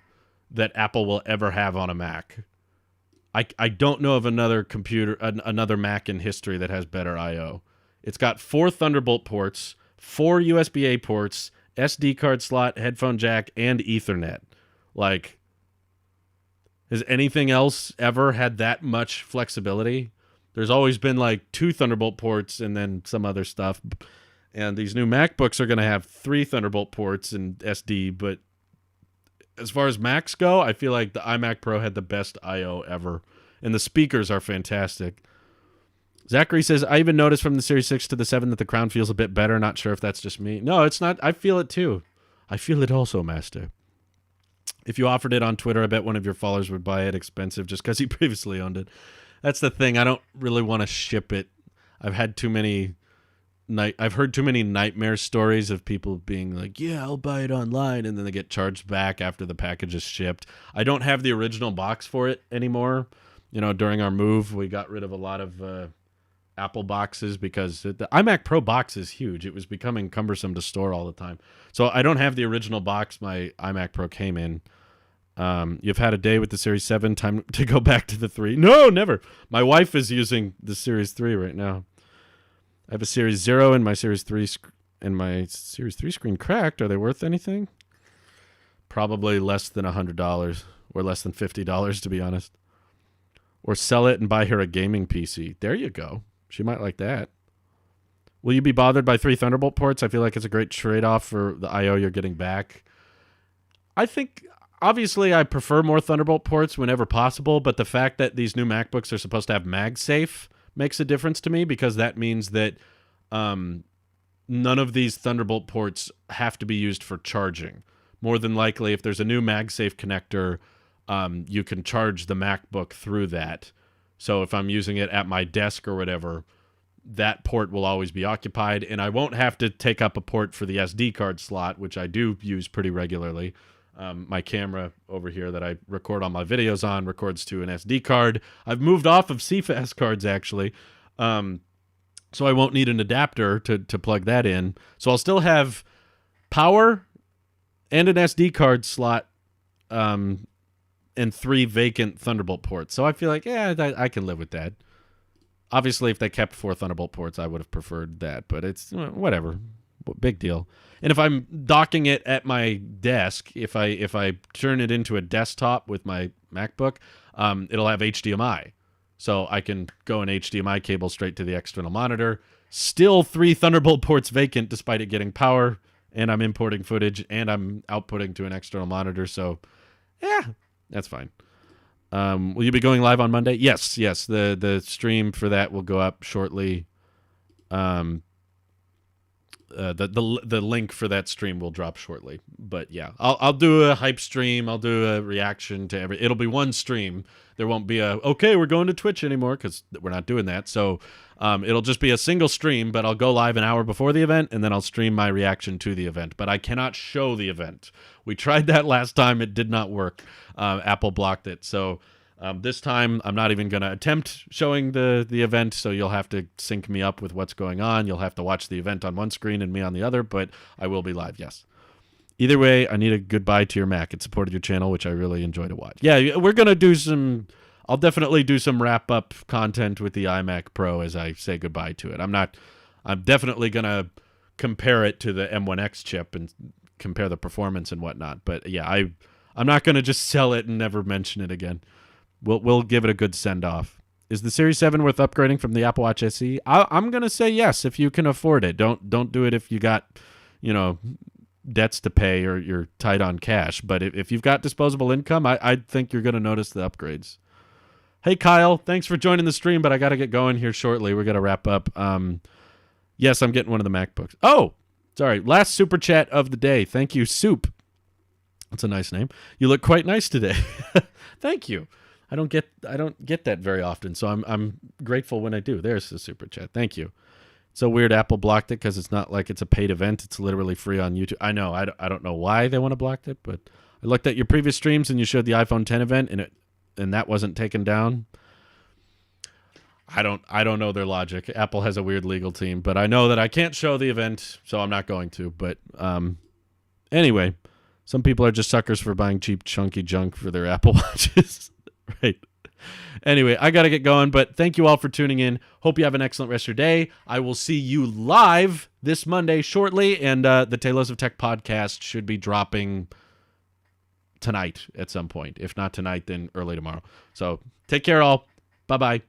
that Apple will ever have on a Mac. I don't know of another another Mac in history that has better I/O. It's got 4 Thunderbolt ports, 4 USB-A ports, SD card slot, headphone jack, and Ethernet. Like, has anything else ever had that much flexibility? There's always been like 2 Thunderbolt ports and then some other stuff. And these new MacBooks are going to have 3 Thunderbolt ports and SD. But as far as Macs go, I feel like the iMac Pro had the best I/O ever. And the speakers are fantastic. Zachary says, I even noticed from the Series 6 to the 7 that the crown feels a bit better. Not sure if that's just me. No, it's not. I feel it too. I feel it also, Master. If you offered it on Twitter, I bet one of your followers would buy it expensive just because he previously owned it. That's the thing. I don't really want to ship it. I've heard too many nightmare stories of people being like, yeah, I'll buy it online, and then they get charged back after the package is shipped. I don't have the original box for it anymore. During our move, we got rid of a lot of Apple boxes because the iMac Pro box is huge. It was becoming cumbersome to store all the time. So I don't have the original box my iMac Pro came in. You've had a day with the Series 7, time to go back to the 3. No, never. My wife is using the Series 3 right now. I have a Series 0 and my Series 3 screen cracked. Are they worth anything? Probably less than $100 or less than $50, to be honest. Or sell it and buy her a gaming PC. There you go. She might like that. Will you be bothered by 3 Thunderbolt ports? I feel like it's a great trade-off for the I/O you're getting back. I think obviously I prefer more Thunderbolt ports whenever possible, but the fact that these new MacBooks are supposed to have MagSafe makes a difference to me, because that means that none of these Thunderbolt ports have to be used for charging. More than likely, if there's a new MagSafe connector, you can charge the MacBook through that. So if I'm using it at my desk or whatever, that port will always be occupied, and I won't have to take up a port for the SD card slot, which I do use pretty regularly. My camera over here that I record all my videos on records to an SD card. I've moved off of CFast cards, actually, so I won't need an adapter to plug that in. So I'll still have power and an SD card slot, and 3 vacant Thunderbolt ports. So I feel like, I can live with that. Obviously, if they kept 4 Thunderbolt ports, I would have preferred that, but it's whatever. Big deal. And if I'm docking it at my desk, if I turn it into a desktop with my MacBook, it'll have HDMI. So I can go an HDMI cable straight to the external monitor. Still 3 Thunderbolt ports vacant despite it getting power, and I'm importing footage, and I'm outputting to an external monitor. So, yeah, that's fine. Will you be going live on Monday? Yes. The stream for that will go up shortly. The link for that stream will drop shortly. But yeah, I'll do a hype stream. I'll do a reaction to every. It'll be one stream. There won't be okay, we're going to Twitch anymore, because we're not doing that. So it'll just be a single stream, but I'll go live an hour before the event, and then I'll stream my reaction to the event. But I cannot show the event. We tried that last time. It did not work. Apple blocked it. So this time I'm not even going to attempt showing the event, so you'll have to sync me up with what's going on. You'll have to watch the event on one screen and me on the other, but I will be live, yes. Either way, I need a goodbye to your Mac. It supported your channel, which I really enjoy to watch. Yeah, we're going to do some... I'll definitely do some wrap-up content with the iMac Pro as I say goodbye to it. I'm definitely going to compare it to the M1X chip and compare the performance and whatnot. But yeah, I'm not going to just sell it and never mention it again. We'll give it a good send-off. Is the Series 7 worth upgrading from the Apple Watch SE? I'm going to say yes if you can afford it. Don't do it if you got, debts to pay or you're tight on cash. But if you've got disposable income, I think you're going to notice the upgrades. Hey, Kyle, thanks for joining the stream, but I got to get going here shortly. We're going to wrap up. Yes, I'm getting one of the MacBooks. Oh, sorry. Last super chat of the day. Thank you, Soup. That's a nice name. You look quite nice today. Thank you. I don't get that very often, so I'm grateful when I do. There's the super chat. Thank you. It's so weird Apple blocked it because it's not like it's a paid event. It's literally free on YouTube. I know. I don't know why they want to block it, but I looked at your previous streams and you showed the iPhone 10 event and that wasn't taken down. I don't know their logic. Apple has a weird legal team, but I know that I can't show the event, so I'm not going to. But anyway, some people are just suckers for buying cheap, chunky junk for their Apple Watches. Right. Anyway, I got to get going, but thank you all for tuning in. Hope you have an excellent rest of your day. I will see you live this Monday shortly, and the Tailosive Tech podcast should be dropping tonight at some point. If not tonight, then early tomorrow. So take care, all. Bye-bye.